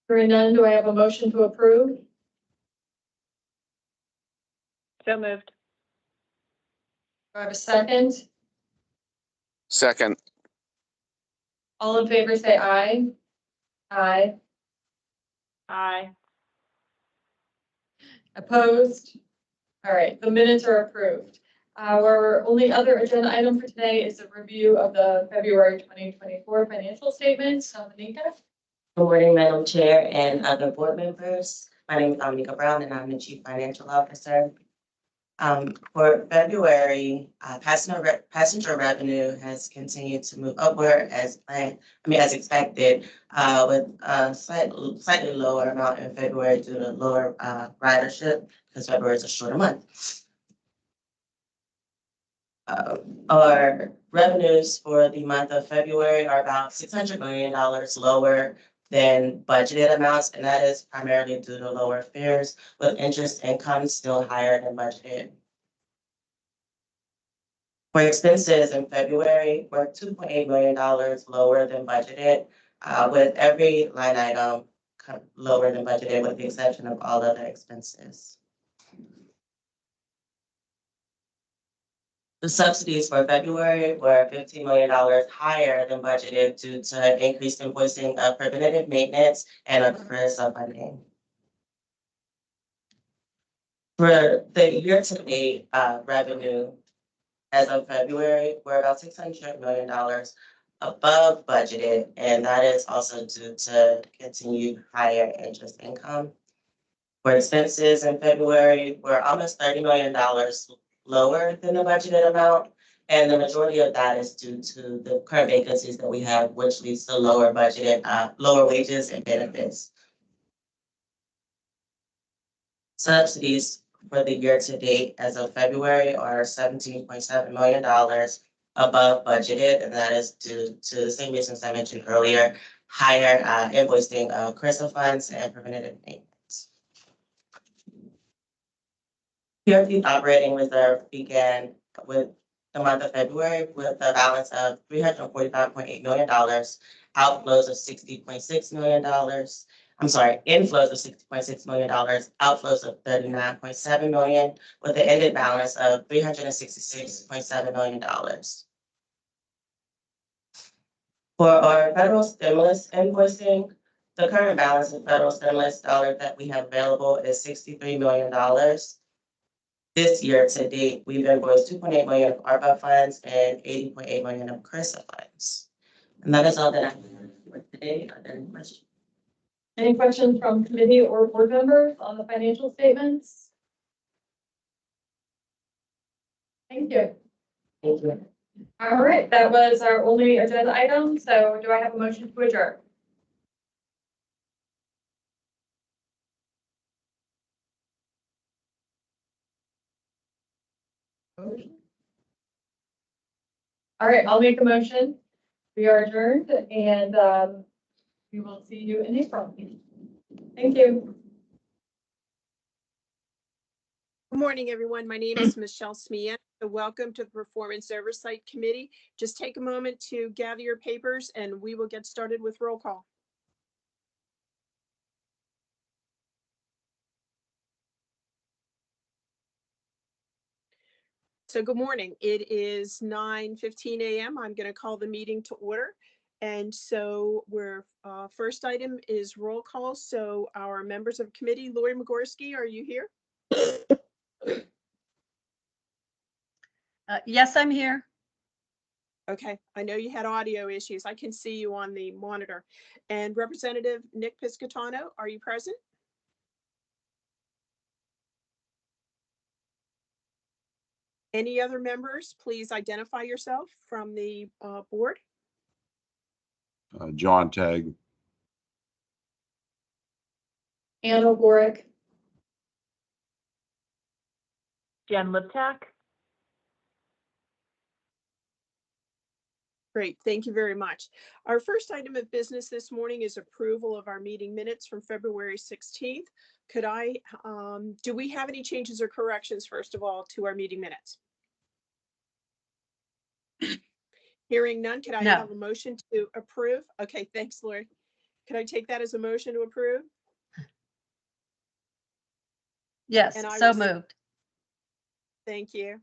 Hearing none, do I have a motion to approve? So moved. Do I have a second? Second. All in favor, say aye. Aye. Aye. Opposed? All right, the minutes are approved. Our only other agenda item for today is a review of the February 2024 financial statements. Dominica? Good morning, Madam Chair and other board members. My name is Dominica Brown and I'm the Chief Financial Officer. For February, passenger revenue has continued to move upward as planned, as expected, with a slightly lower amount in February due to lower ridership because February is a shorter month. Our revenues for the month of February are about $600 million lower than budgeted amounts, and that is primarily due to lower fares, with interest income still higher than budgeted. For expenses in February, we're $2.8 million lower than budgeted, with every line item lower than budgeted, with the exception of all other expenses. The subsidies for February were $15 million higher than budgeted due to increased invoicing of preventative maintenance and a CRISA funding. For the year-to-date revenue, as of February, we're about $600 million above budgeted, and that is also due to continued higher interest income. For expenses in February, we're almost $30 million lower than the budgeted amount, and the majority of that is due to the current vacancies that we have, which leads to lower budgeted, lower wages and benefits. Subsidies for the year to date as of February are $17.7 million above budgeted, and that is due to the same reasons I mentioned earlier, higher invoicing of CRISA funds and preventative maintenance. PRT operating reserve began with the month of February with a balance of $345.8 million, outflows of $60.6 million. I'm sorry, inflows of $60.6 million, outflows of $39.7 million, with an ended balance of $366.7 million. For our federal stimulus invoicing, the current balance of federal stimulus dollars that we have available is $63 million. This year to date, we've invoiced $2.8 million of ARPA funds and $80.8 million of CRISA funds. And that is all that I have for today. Are there any questions? Any questions from committee or board members on the financial statements? Thank you. Thank you. All right, that was our only agenda item. So do I have a motion to adjourn? All right, I'll make a motion. We are adjourned and we will see you in April. Thank you. Good morning, everyone. My name is Michelle Smia. So welcome to the Performance Oversight Committee. Just take a moment to gather your papers and we will get started with roll call. So good morning. It is 9:15 a.m. I'm going to call the meeting to order. And so we're first item is roll call. So our members of committee, Lori Magorski, are you here? Yes, I'm here. Okay, I know you had audio issues. I can see you on the monitor. And Representative Nick Piscatano, are you present? Any other members, please identify yourself from the board. John Tagg. Anna Warwick. Jen Liptak. Great, thank you very much. Our first item of business this morning is approval of our meeting minutes from February 16th. Could I, do we have any changes or corrections, first of all, to our meeting minutes? Hearing none, could I No. have a motion to approve? Okay, thanks, Lori. Could I take that as a motion to approve? Yes, And I so will- moved. Thank you.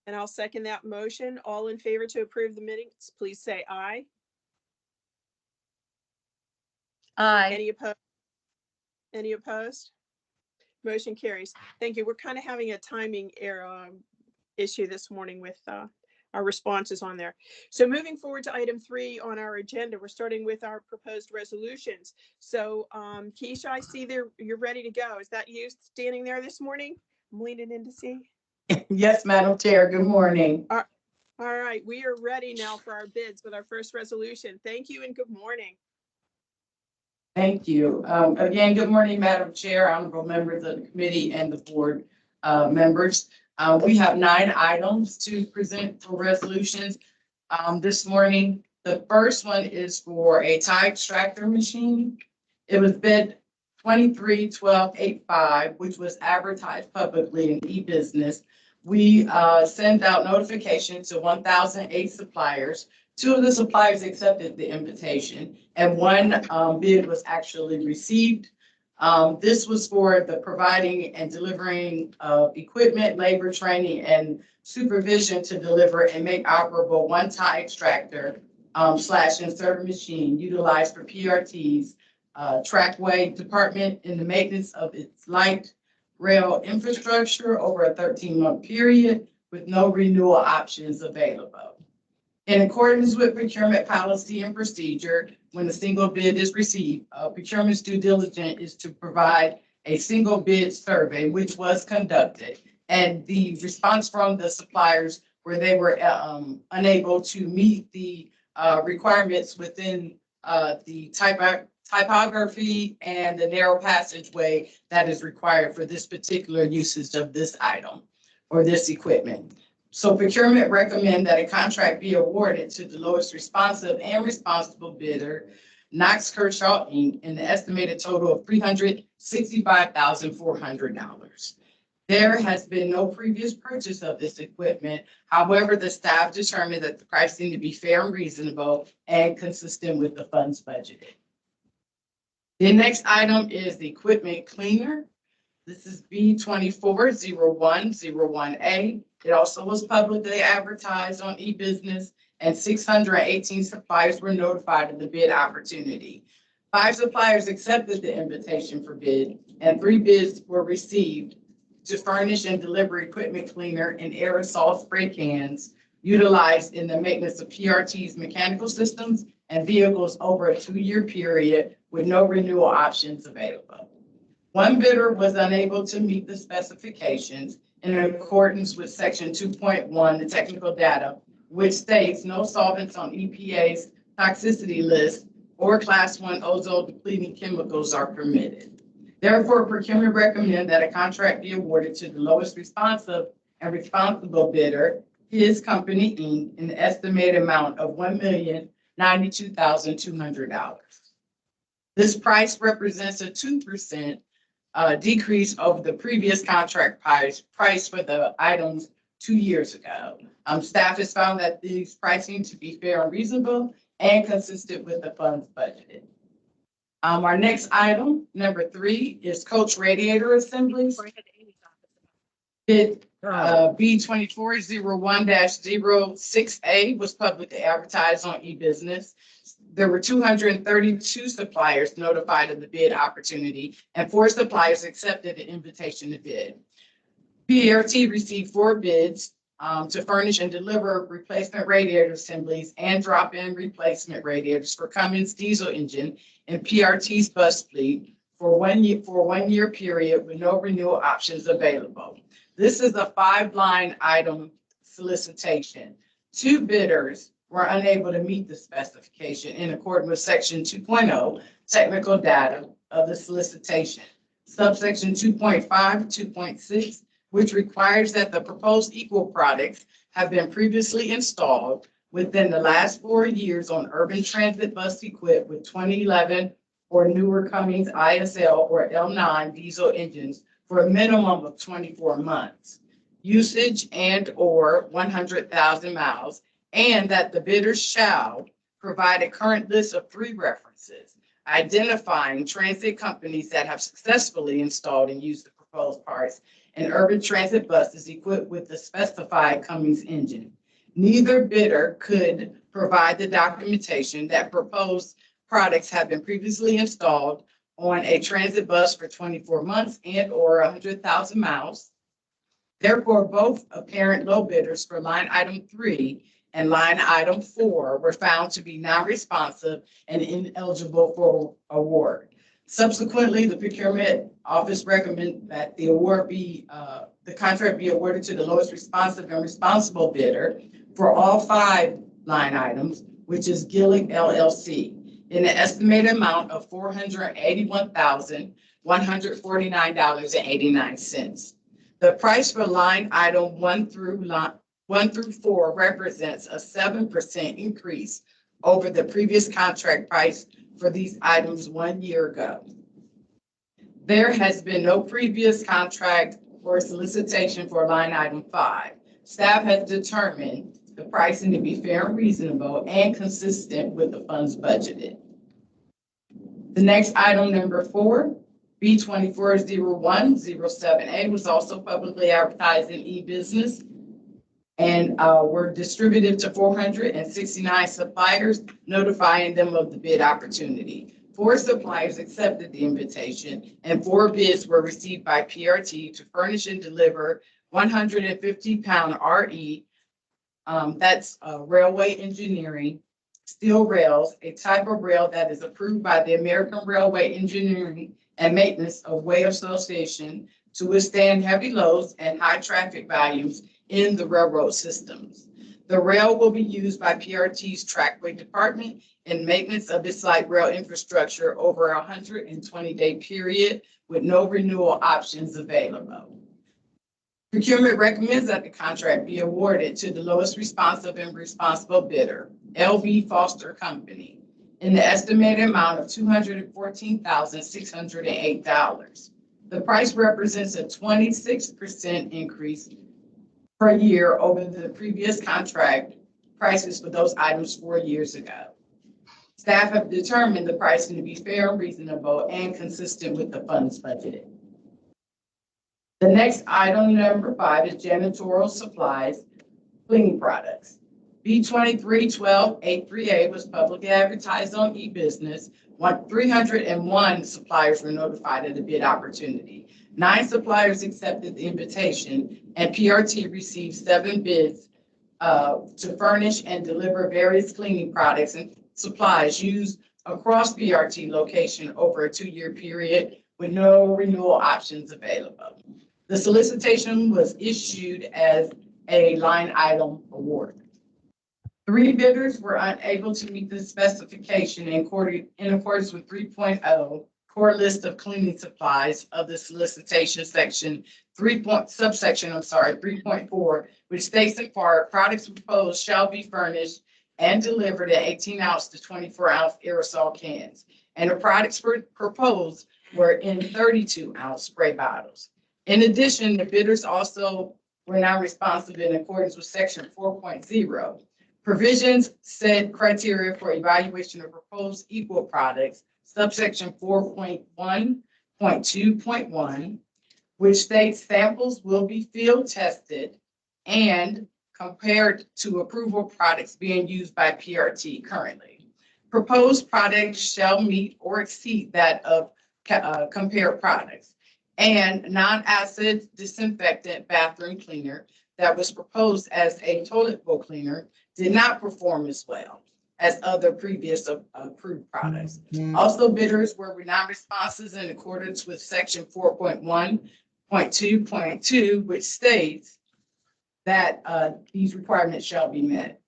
And I'll second that motion. All in favor to approve the minutes, please say aye. Aye. Any opposed? Any opposed? Motion carries. Thank you. We're kind of having a timing error issue this morning with our responses on there. So moving forward to item 3 on our agenda, we're starting with our proposed resolutions. So Keisha, I see there you're ready to go. Is that you standing there this morning? I'm leaning in to see. Yes, Madam Chair. Good morning. All right, we are ready now for our bids with our first resolution. Thank you and good morning. Thank you. Again, good morning, Madam Chair, honorable members of the committee and the board members. We have 9 items to present for resolutions this morning. The first one is for a tie extractor machine. It was bid 23-1285, which was advertised publicly in e-business. We sent out notification to 1,008 suppliers. 2 of the suppliers accepted the invitation and 1 bid was actually received. This was for the providing and delivering of equipment, labor, training, and supervision to deliver and make operable 1 tie extractor / inserter machine utilized for PRT's trackway department in the maintenance of its light rail infrastructure over a 13-month period with no renewal options available. In accordance with procurement policy and procedure, when a single bid is received, procurement's due diligence is to provide a single bid survey, which was conducted. And the response from the suppliers where they were unable to meet the requirements within the typography and the narrow passageway that is required for this particular usage of this item or this equipment. So procurement recommend that a contract be awarded to the lowest responsive and responsible bidder, Knox Kershaw Inc., in the estimated total of $365,400. There has been no previous purchase of this equipment. However, the staff determined that the pricing to be fair and reasonable and consistent with the funds budgeted. The next item is the equipment cleaner. This is B240101A. It also was publicly advertised on e-business and 618 suppliers were notified of the bid opportunity. 5 suppliers accepted the invitation for bid and 3 bids were received to furnish and deliver equipment cleaner and aerosol spray cans utilized in the maintenance of PRT's mechanical systems and vehicles over a 2-year period with no renewal options available. 1 bidder was unable to meet the specifications in accordance with section 2.1, the technical data, which states no solvents on EPA's toxicity list or class 1 ozone depleting chemicals are permitted. Therefore, procurement recommend that a contract be awarded to the lowest responsive and responsible bidder, his company Inc., in the estimated amount of $1,092,200. This price represents a 2% decrease over the previous contract price for the items 2 years ago. Staff has found that these pricing to be fair and reasonable and consistent with the funds budgeted. Our next item, number 3, is coach radiator assemblies. Bid B2401-06A was publicly advertised on eBusiness. There were 232 suppliers notified of the bid opportunity, and 4 suppliers accepted the invitation to bid. PRT received 4 bids to furnish and deliver replacement radiator assemblies and drop-in replacement radiators for Cummins diesel engine and PRT's bus fleet for 1 year period with no renewal options available. This is a 5-line item solicitation. 2 bidders were unable to meet the specification in accordance with section 2.0 technical data of the solicitation. Subsection 2.5, 2.6, which requires that the proposed equal products have been previously installed within the last 4 years on urban transit bus equipped with 2011 or newer Cummins ISL or L9 diesel engines for a minimum of 24 months, usage and or 100,000 miles, and that the bidders shall provide a current list of 3 references, identifying transit companies that have successfully installed and used the proposed parts and urban transit buses equipped with the specified Cummins engine. Neither bidder could provide the documentation that proposed products have been previously installed on a transit bus for 24 months and or 100,000 miles. Therefore, both apparent low bidders for line item 3 and line item 4 were found to be non-responsive and ineligible for award. Subsequently, the procurement office recommended that the award be, the contract be awarded to the lowest responsive and responsible bidder for all 5 line items, which is Gillick LLC, in an estimated amount of $481,149.89. The price for line item 1 through 4 represents a 7% increase over the previous contract price for these items 1 year ago. There has been no previous contract or solicitation for line item 5. Staff has determined the pricing to be fair and reasonable and consistent with the funds budgeted. The next item, number 4, B2401-07A, was also publicly advertised in eBusiness and were distributed to 469 suppliers, notifying them of the bid opportunity. 4 suppliers accepted the invitation and 4 bids were received by PRT to furnish and deliver 150-pound RE, that's railway engineering, steel rails, a type of rail that is approved by the American Railway Engineering and Maintenance of Way Association to withstand heavy loads and high traffic volumes in the railroad systems. The rail will be used by PRT's trackway department in maintenance of its light rail infrastructure over a 120-day period with no renewal options available. Procurement recommends that the contract be awarded to the lowest responsive and responsible bidder, LB Foster Company, in the estimated amount of $214,608. The price represents a 26% increase per year over the previous contract prices for those items 4 years ago. Staff have determined the pricing to be fair and reasonable and consistent with the funds budgeted. The next item, number 5, is janitorial supplies, cleaning products. B231283A was publicly advertised on eBusiness. 301 suppliers were notified of the bid opportunity. 9 suppliers accepted the invitation, and PRT received 7 bids to furnish and deliver various cleaning products and supplies used across PRT location over a 2-year period with no renewal options available. The solicitation was issued as a line item award. 3 bidders were unable to meet the specification in accordance with 3.0 core list of cleaning supplies of the solicitation section 3.4, which states in part, products proposed shall be furnished and delivered in 18-ounce to 24-ounce aerosol cans, and the products proposed were in 32-ounce spray bottles. In addition, the bidders also were now responsible in accordance with section 4.0. Provisions set criteria for evaluation of proposed equal products, subsection 4.1.2.1, which states samples will be field tested and compared to approval products being used by PRT currently. Proposed products shall meet or exceed that of compared products. And non-acid disinfectant bathroom cleaner that was proposed as a toilet bowl cleaner did not perform as well as other previous approved products. Also, bidders were non-responses in accordance with section 4.1.2.2, which states that these requirements shall be met.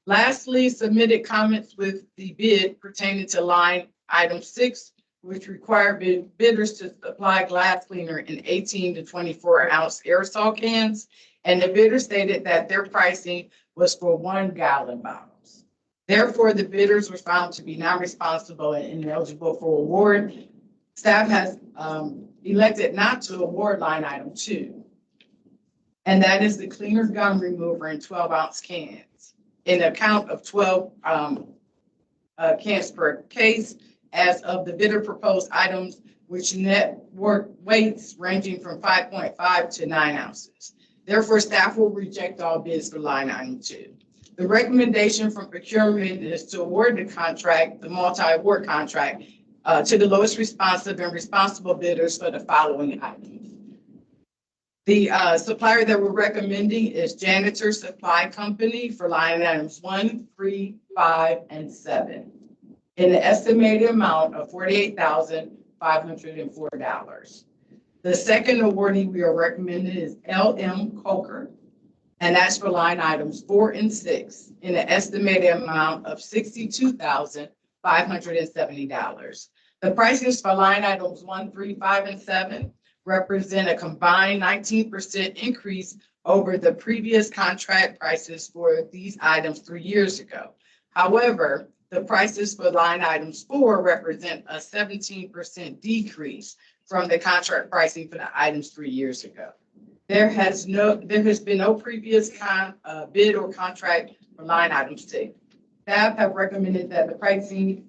Lastly, submitted comments with the bid pertaining to line item 6, which require bidders to supply glass cleaner in 18 to 24-ounce aerosol cans. And the bidder stated that their pricing was for 1-gallon bottles. Therefore, the bidders were found to be non-responsible and ineligible for award. Staff has elected not to award line item 2. And that is the cleaner gum remover in 12-ounce cans in a count of 12 cans per case as of the bidder proposed items, which net work weights ranging from 5.5 to 9 ounces. Therefore, staff will reject all bids for line item 2. The recommendation from procurement is to award the contract, the multi-award contract, to the lowest responsive and responsible bidders for the following items. The supplier that we're recommending is Janitor Supply Company for line items 1, 3, 5, and 7 in the estimated amount of $48,504. The second awardee we are recommending is LM Coker, and that's for line items 4 and 6 in the estimated amount of $62,570. The prices for line items 1, 3, 5, and 7 represent a combined 19% increase over the previous contract prices for these items 3 years ago. However, the prices for line items 4 represent a 17% decrease from the contract pricing for the items 3 years ago. There has been no previous bid or contract for line item 6. Staff have recommended that the pricing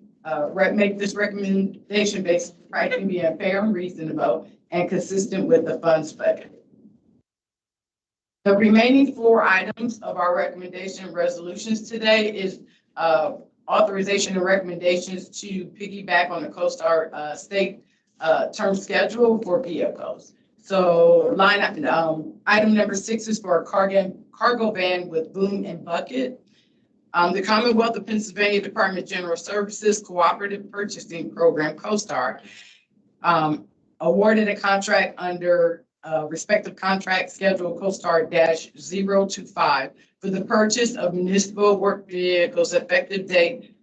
make this recommendation based on pricing being fair and reasonable and consistent with the funds budget. The remaining 4 items of our recommendation resolutions today is authorization and recommendations to piggyback on the CoStar state term schedule for vehicles. So item number 6 is for a cargo van with boom and bucket. The Commonwealth of Pennsylvania Department of General Services Cooperative Purchasing Program, CoStar, awarded a contract under respective contract schedule CoStar-025 for the purchase of municipal work vehicles. Effective date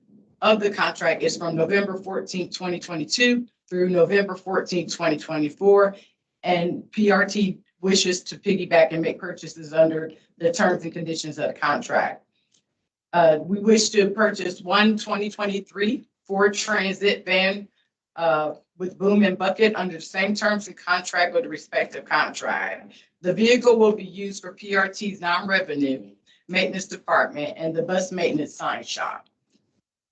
of the contract is from November 14, 2022 through November 14, 2024. And PRT wishes to piggyback and make purchases under the terms and conditions of the contract. We wish to purchase one 2023 Ford Transit van with boom and bucket under the same terms and contract with the respective contract. The vehicle will be used for PRT's non-revenue maintenance department and the bus maintenance sign shop.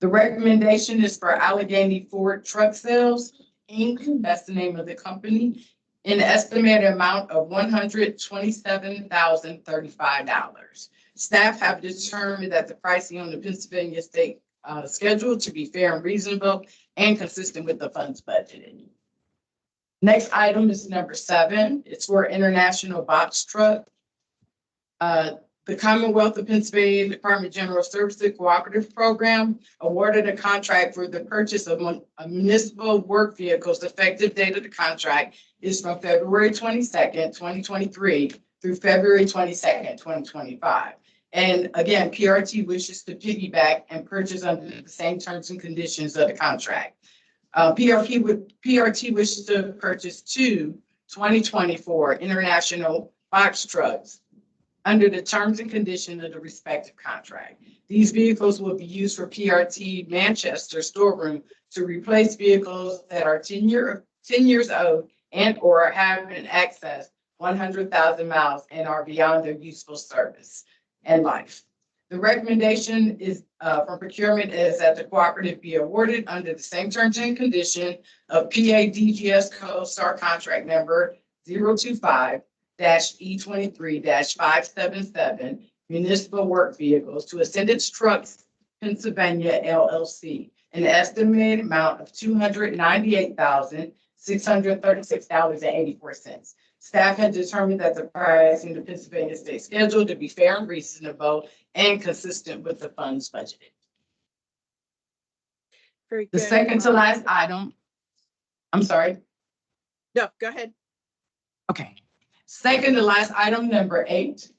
The recommendation is for Allegheny Ford Truck Sales, Inc., that's the name of the company, in the estimated amount of $127,035. Staff have determined that the pricing on the Pennsylvania state schedule to be fair and reasonable and consistent with the funds budgeted. Next item is number 7. It's for international box truck. The Commonwealth of Pennsylvania Department of General Services Cooperative Program awarded a contract for the purchase of municipal work vehicles. Effective date of the contract is from February 22nd, 2023 through February 22nd, 2025. And again, PRT wishes to piggyback and purchase under the same terms and conditions of the contract. PRT wishes to purchase 2 2024 international box trucks under the terms and conditions of the respective contract. These vehicles will be used for PRT Manchester storeroom to replace vehicles that are 10 years 10 years old and or have been accessed 100,000 miles and are beyond their useful service and life. The recommendation is from procurement is that the cooperative be awarded under the same terms and condition of PADGS Code Star Contract Number 025-E23-577 Municipal Work Vehicles to Ascendance Trucks Pennsylvania LLC, an estimated amount of $298,636.84. Staff had determined that the pricing of the Pennsylvania state schedule to be fair and reasonable and consistent with the funds budgeted. Very The good. second to last item, I'm sorry. No, go ahead. Okay. Second to last item, number 8.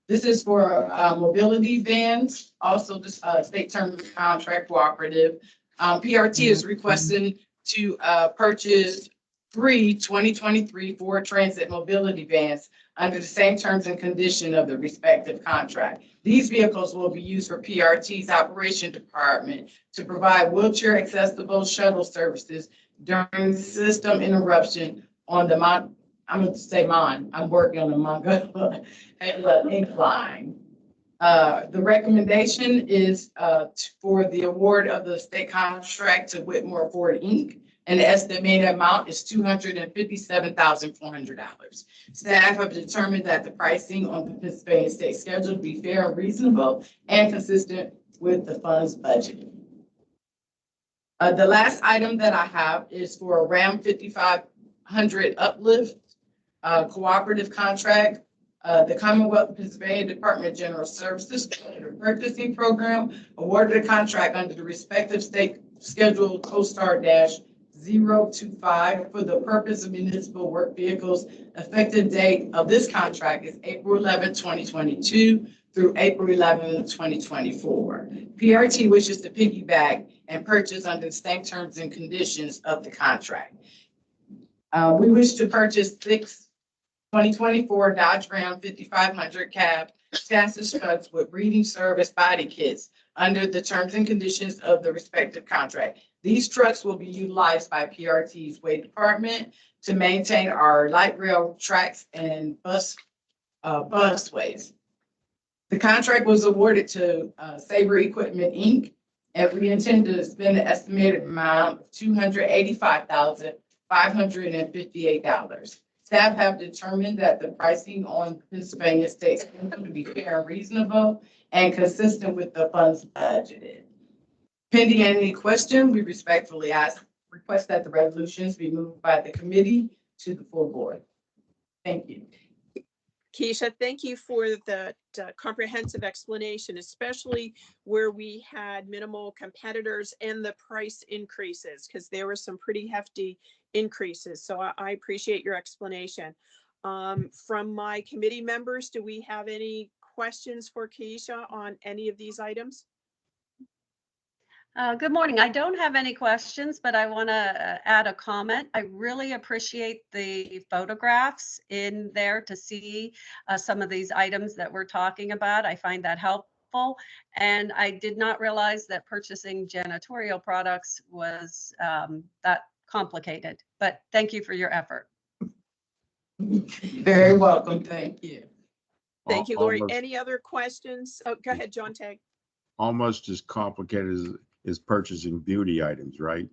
This is for mobility vans, also the state term contract cooperative. PRT is requesting to purchase 3 2023 Ford Transit mobility vans under the same terms and condition of the respective contract. These vehicles will be used for PRT's operation department to provide wheelchair accessible shuttle services during system interruption on the I'm working on the Mongo incline. The recommendation is for the award of the state contract to Whitmore Ford Inc. And the estimated amount is $257,400. Staff have determined that the pricing on the Pennsylvania state schedule be fair and reasonable and consistent with the funds budget. The last item that I have is for a Ram 5500 uplift cooperative contract. The Commonwealth of Pennsylvania Department of General Services Purchasing Program awarded a contract under the respective state schedule CoStar-025 for the purpose of municipal work vehicles. Effective date of this contract is April 11, 2022 through April 11, 2024. PRT wishes to piggyback and purchase under the same terms and conditions of the contract. We wish to purchase 6 2024 Dodge Ram 5500 cab chassis trucks with reading service body kits under the terms and conditions of the respective contract. These trucks will be utilized by PRT's way department to maintain our light rail tracks and busways. The contract was awarded to Sabre Equipment Inc. and we intend to spend an estimated amount of $285,558. Staff have determined that the pricing on Pennsylvania state schedule to be fair and reasonable and consistent with the funds budgeted. Pending any question, we respectfully request that the resolutions be moved by the committee to the full board. Thank you. Keisha, thank you for the comprehensive explanation, especially where we had minimal competitors and the price increases, because there were some pretty hefty increases. So I appreciate your explanation. From my committee members, do we have any questions for Keisha on any of these items? Good morning. I don't have any questions, but I want to add a comment. I really appreciate the photographs in there to see some of these items that we're talking about. I find that helpful. And I did not realize that purchasing janitorial products was that complicated, but thank you for your effort. Very welcome. Thank you. Thank you, Lori. Almost- Any other questions? Oh, go ahead, John Tagg. Almost as complicated as purchasing beauty items, right?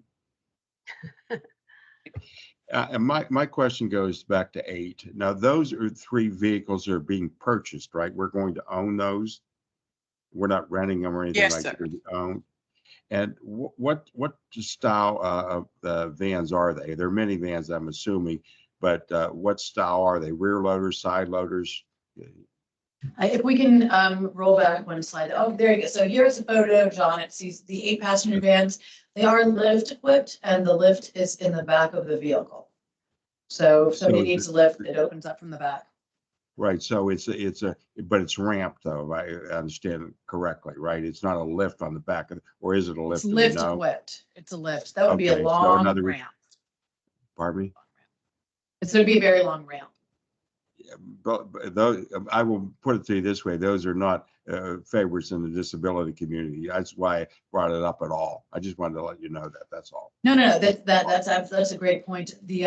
And my question goes back to 8. Now, those are 3 vehicles that are being purchased, right? We're going to own those. We're not renting them or anything Yes, like sir. that. They're owned. And what style of vans are they? They're minivans, I'm assuming, but what style are they? Rear loaders, side loaders? If we can roll back one slide. Oh, there you go. So here's a photo, John. It sees the 8 passenger vans. They are lift equipped and the lift is in the back of the vehicle. So if somebody needs a lift, it opens up from the back. Right. So but it's ramped though. I understand it correctly, right? It's not a lift on the back of, or is it a lift? It's Do we lift know? equipped. It's a lift. That would be a Okay, so long another- ramp. Pardon me? It's going to be a very long ramp. but those, I will put it to you this way, those are not favorites in the disability community. That's why I brought it up at all. I just wanted to let you know that, that's all. No, that's a great point. The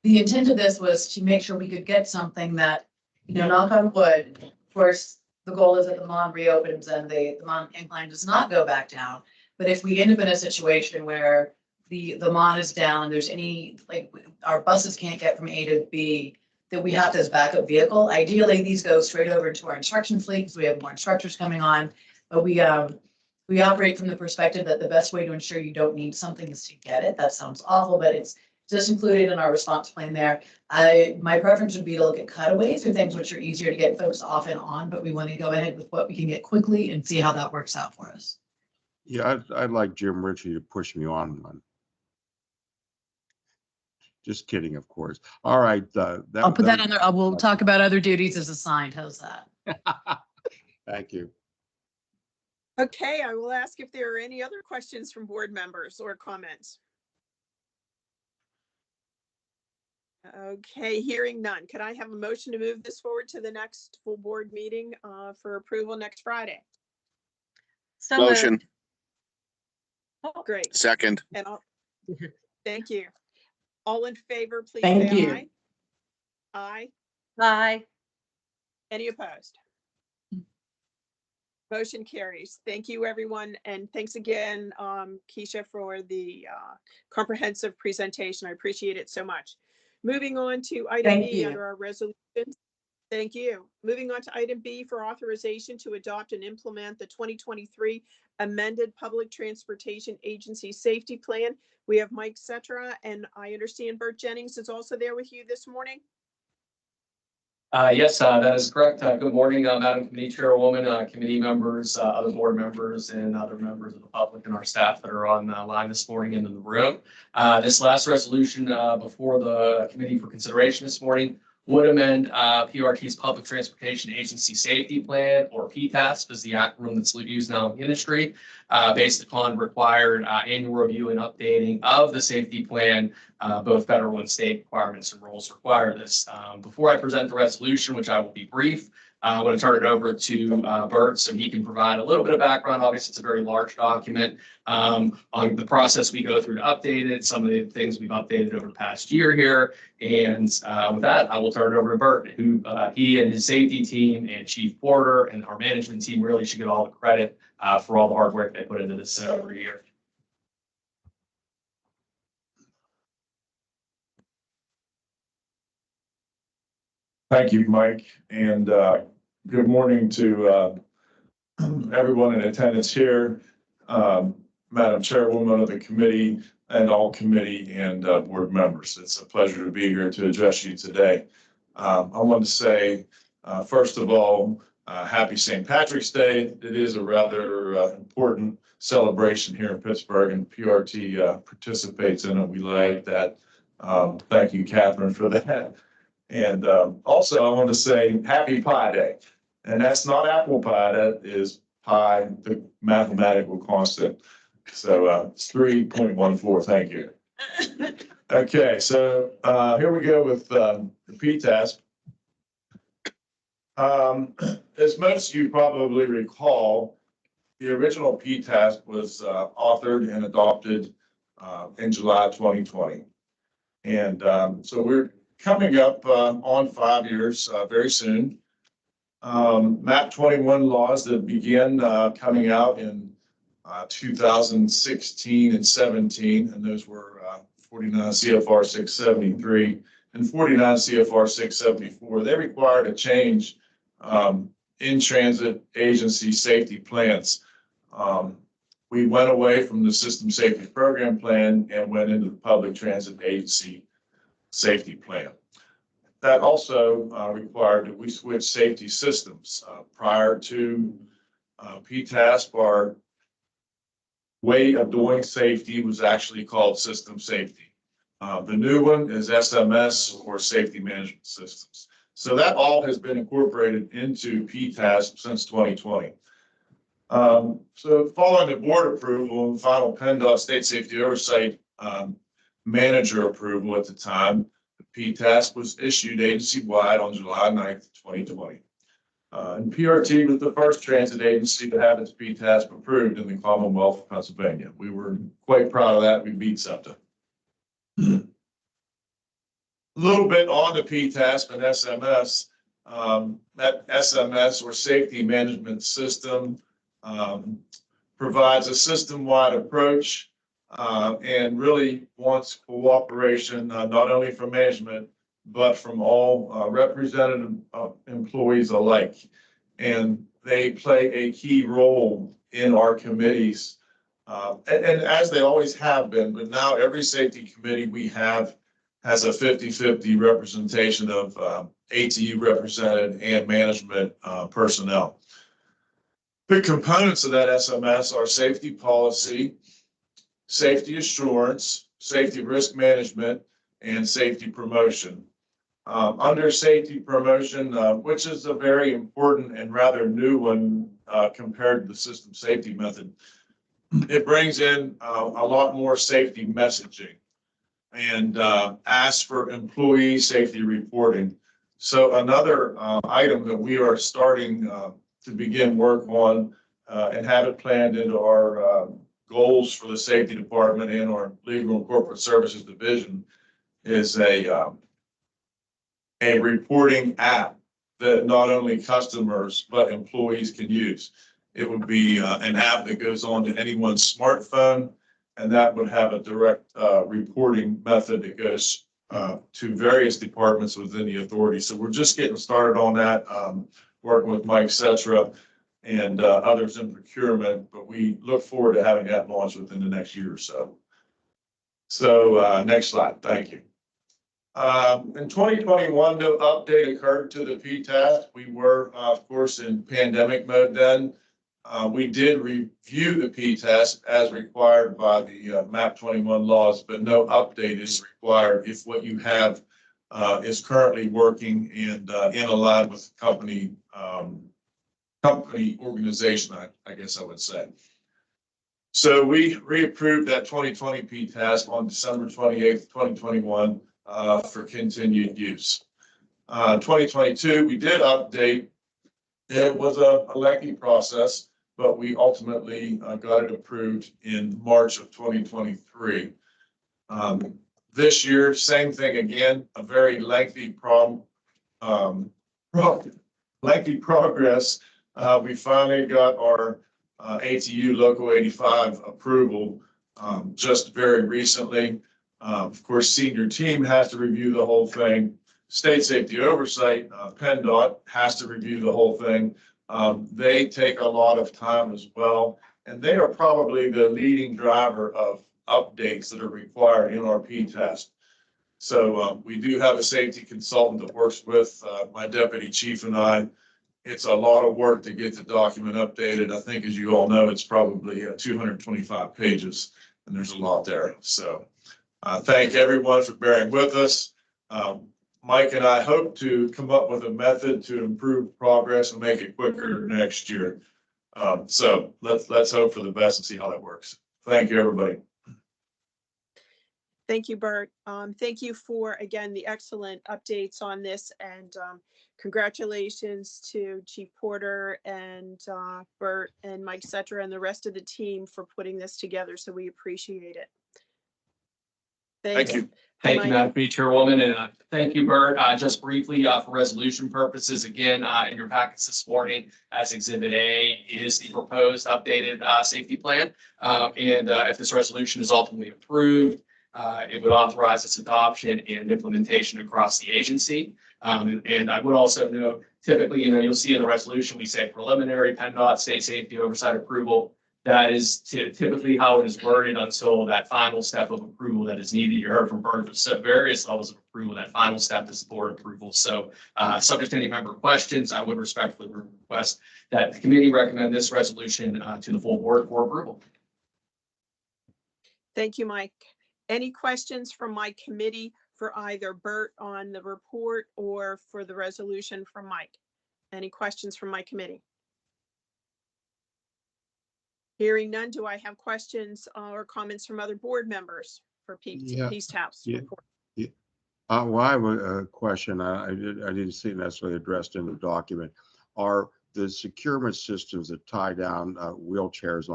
intent of this was to make sure we could get something that, knock on wood, of course, the goal is that the MON reopens and the MON incline does not go back down. But if we end up in a situation where the MON is down, there's any, like, our buses can't get from A to B, that we have this backup vehicle. Ideally, these go straight over into our instruction fleet because we have more instructors coming on. But we operate from the perspective that the best way to ensure you don't need something is to get it. That sounds awful, but it's just included in our response plan there. My preference would be to look at cutaways or things which are easier to get folks off and on, but we want to go ahead with what we can get quickly and see how that works out for us. Yeah, I'd like Jim Ritchie to push me on one. Just kidding, of course. All right. I'll put that on there. We'll talk about other duties as assigned. How's that? Thank you. Okay, I will ask if there are any other questions from board members or comments. Okay, hearing none. Could I have a motion to move this forward to the next full board meeting for approval next Friday? So Motion. moved. Oh, great. Second. And thank you. All in favor, please Thank say you. aye. Aye. Aye. Any opposed? Motion carries. Thank you, everyone. And thanks again, Keisha, for the comprehensive presentation. I appreciate it so much. Moving on to item Thank B you. under our resolutions. Thank you. Moving on to item B for authorization to adopt and implement the 2023 amended Public Transportation Agency Safety Plan. We have Mike Cetra, and I understand Bert Jennings is also there with you this morning. Yes, that is correct. Good morning, Madam Committee Chairwoman, committee members, other board members, and other members of the public and our staff that are on the line this morning and in the room. This last resolution before the committee for consideration this morning would amend PRT's Public Transportation Agency Safety Plan, or PTASP is the acronym that's used now in the industry, based upon required annual review and updating of the safety plan. Both federal and state requirements and rules require this. Before I present the resolution, which I will be brief, I want to turn it over to Bert so he can provide a little bit of background. Obviously, it's a very large document on the process we go through to update it, some of the things we've updated over the past year here. And with that, I will turn it over to Bert, who he and his safety team and Chief Porter and our management team really should get all the credit for all the hard work they put into this every year. Thank you, Mike, and good morning to everyone in attendance here, Madam Chairwoman of the committee, and all committee and board members. It's a pleasure to be here to address you today. I want to say, first of all, happy St. Patrick's Day. It is a rather important celebration here in Pittsburgh, and PRT participates in it. We like that. Thank you, Catherine, for that. And also, I want to say Happy Pi Day. And that's not apple pie, that is pi, the mathematical constant. So it's 3.14. Thank you. Okay, so here we go with the PTASP. As most of you probably recall, the original PTASP was authored and adopted in July 2020. And so we're coming up on 5 years very soon. MAP 21 laws that began coming out in 2016 and 17, and those were 49 CFR 673 and 49 CFR 674. They required a change in transit agency safety plans. We went away from the System Safety Program Plan and went into the Public Transit Agency Safety Plan. That also required that we switch safety systems. Prior to PTASP, our way of doing safety was actually called system safety. The new one is SMS, or safety management systems. So that all has been incorporated into PTASP since 2020. So following the board approval and final PennDOT State Safety Oversight manager approval at the time, the PTAS was issued agency-wide on July 9th, 2020. And PRT was the first transit agency to have its PTAS approved in the Commonwealth of Pennsylvania. We were quite proud of that. We beat SEPTA. A little bit on the PTAS and SMS. That SMS, or Safety Management System, provides a system-wide approach and really wants cooperation, not only from management, but from all representative employees alike. And they play a key role in our committees, and as they always have been, but now every safety committee we have has a 50-50 representation of ATU represented and management personnel. The components of that SMS are safety policy, safety assurance, safety risk management, and safety promotion. Under safety promotion, which is a very important and rather new one compared to the system safety method, it brings in a lot more safety messaging and asks for employee safety reporting. So another item that we are starting to begin work on and have it planned into our goals for the safety department and our legal and corporate services division is a reporting app that not only customers but employees can use. It would be an app that goes on to anyone's smartphone, and that would have a direct reporting method that goes to various departments within the authority. So we're just getting started on that, working with Mike Cetra and others in procurement, but we look forward to having that launched within the next year or so. So next slide, thank you. In 2021, no update occurred to the PTAS. We were, of course, in pandemic mode then. We did review the PTAS as required by the MAP 21 laws, but no update is required if what you have is currently working and in line with company organization, I guess I would say. So we reapproved that 2020 PTAS on December 28th, 2021 for continued use. 2022, we did update. It was a lengthy process, but we ultimately got it approved in March of 2023. This year, same thing again, a very lengthy progress. We finally got our ATU Local 85 approval just very recently. Of course, senior team has to review the whole thing. State Safety Oversight, PennDOT, has to review the whole thing. They take a lot of time as well, and they are probably the leading driver of updates that are required in our PTAS. So we do have a safety consultant that works with my deputy chief and I. It's a lot of work to get the document updated. I think, as you all know, it's probably 225 pages, and there's a lot there. So thank everyone for bearing with us. Mike and I hope to come up with a method to improve progress and make it quicker next year. So let's hope for the best and see how that works. Thank you, everybody. Thank you, Bert. Thank you for, again, the excellent updates on this, and congratulations to Chief Porter and Bert and Mike Cetra and the rest of the team for putting this together. So we appreciate it. Thank you. Hi, Thank you, Mike. Madam Chairwoman, and thank you, Bert. Just briefly, for resolution purposes, again, in your packets this morning, as Exhibit A is the proposed updated safety plan. And if this resolution is ultimately approved, it would authorize its adoption and implementation across the agency. And I would also note, typically, you'll see in the resolution, we say preliminary PennDOT state safety oversight approval. That is typically how it is worded until that final step of approval that is needed. You heard from Bert, various levels of approval. That final step is board approval. So subject to any member questions, I would respectfully request that the committee recommend this resolution to the full board for approval. Thank you, Mike. Any questions from my committee for either Bert on the report or for the resolution from Mike? Any questions from my committee? Hearing none, do I have questions or comments from other board members for Peace House report? Well, I have a question. I didn't see it necessarily addressed in the document. Are the securement systems that tie down wheelchairs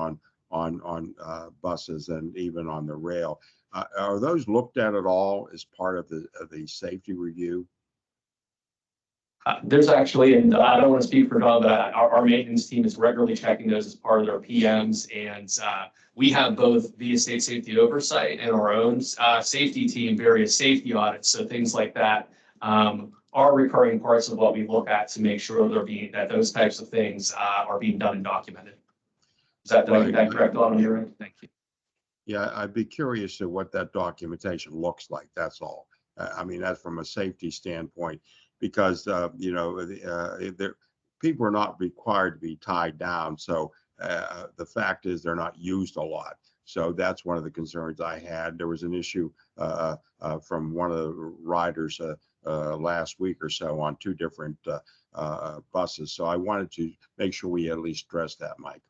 on buses and even on the rail, are those looked at all as part of the safety review? There's actually, and I don't want to speak for Don, but our maintenance team is regularly checking those as part of their PMs. And we have both via state safety oversight and our own safety team, various safety audits. So things like that are recurring parts of what we look at to make sure that those types of things are being done and documented. Is that, Right. that correct on your end? Thank you. Yeah, I'd be curious to what that documentation looks like. That's all. I mean, that's from a safety standpoint, because you know, people are not required to be tied down. So the fact is they're not used a lot. So that's one of the concerns I had. There was an issue from one of the riders last week or so on 2 different buses. So I wanted to make sure we at least address that, Mike.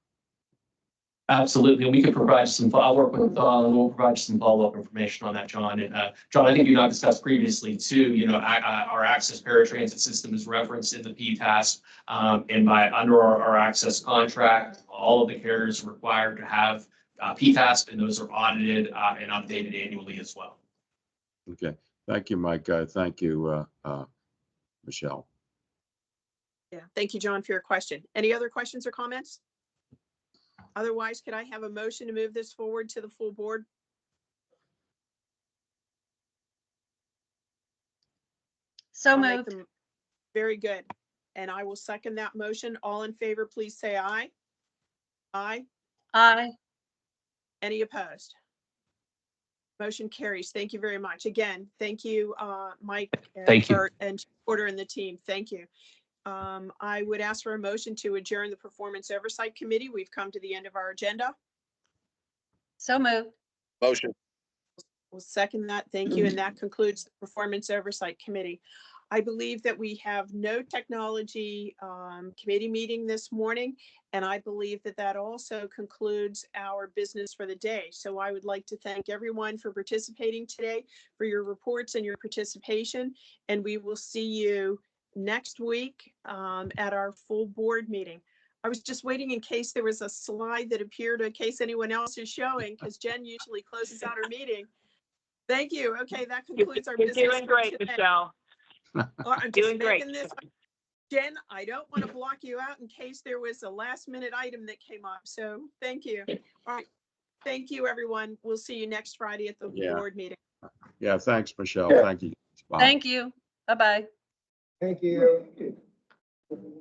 Absolutely, and we could provide some. I'll work with we'll provide some follow-up information on that, John. And John, I think you and I discussed previously too. You know, our access paratransit system is referenced in the PTAS, and under our access contract, all of the carriers are required to have PTAS, and those are audited and updated annually as well. Okay, thank you, Mike. Thank you, Michelle. Yeah, thank you, John, for your question. Any other questions or comments? Otherwise, could I have a motion to move this forward to the full board? So I'll make moved. them- Very good. And I will second that motion. All in favor, please say aye. Aye. Aye. Any opposed? Motion carries. Thank you very much. Again, thank you, Mike. Thank you. Bert, and Porter and the team. Thank you. I would ask for a motion to adjourn the Performance Oversight Committee. We've come to the end of our agenda. So moved. Motion. We'll second that. Thank you. And that concludes the Performance Oversight Committee. I believe that we have no technology committee meeting this morning, and I believe that that also concludes our business for the day. So I would like to thank everyone for participating today, for your reports and your participation, and we will see you next week at our full board meeting. I was just waiting in case there was a slide that appeared in case anyone else is showing, because Jen usually closes out our meeting. Thank you. Okay, that concludes our business. You're doing for great, today. Michelle. I'm just Doing great. making this. Jen, I don't want to block you out in case there was a last minute item that came up. So thank you. All right. Thank you, everyone. We'll see you next Friday at the board meeting. Yeah, thanks, Michelle. Yeah. Thank you. Bye. Thank you. Bye-bye. Thank you.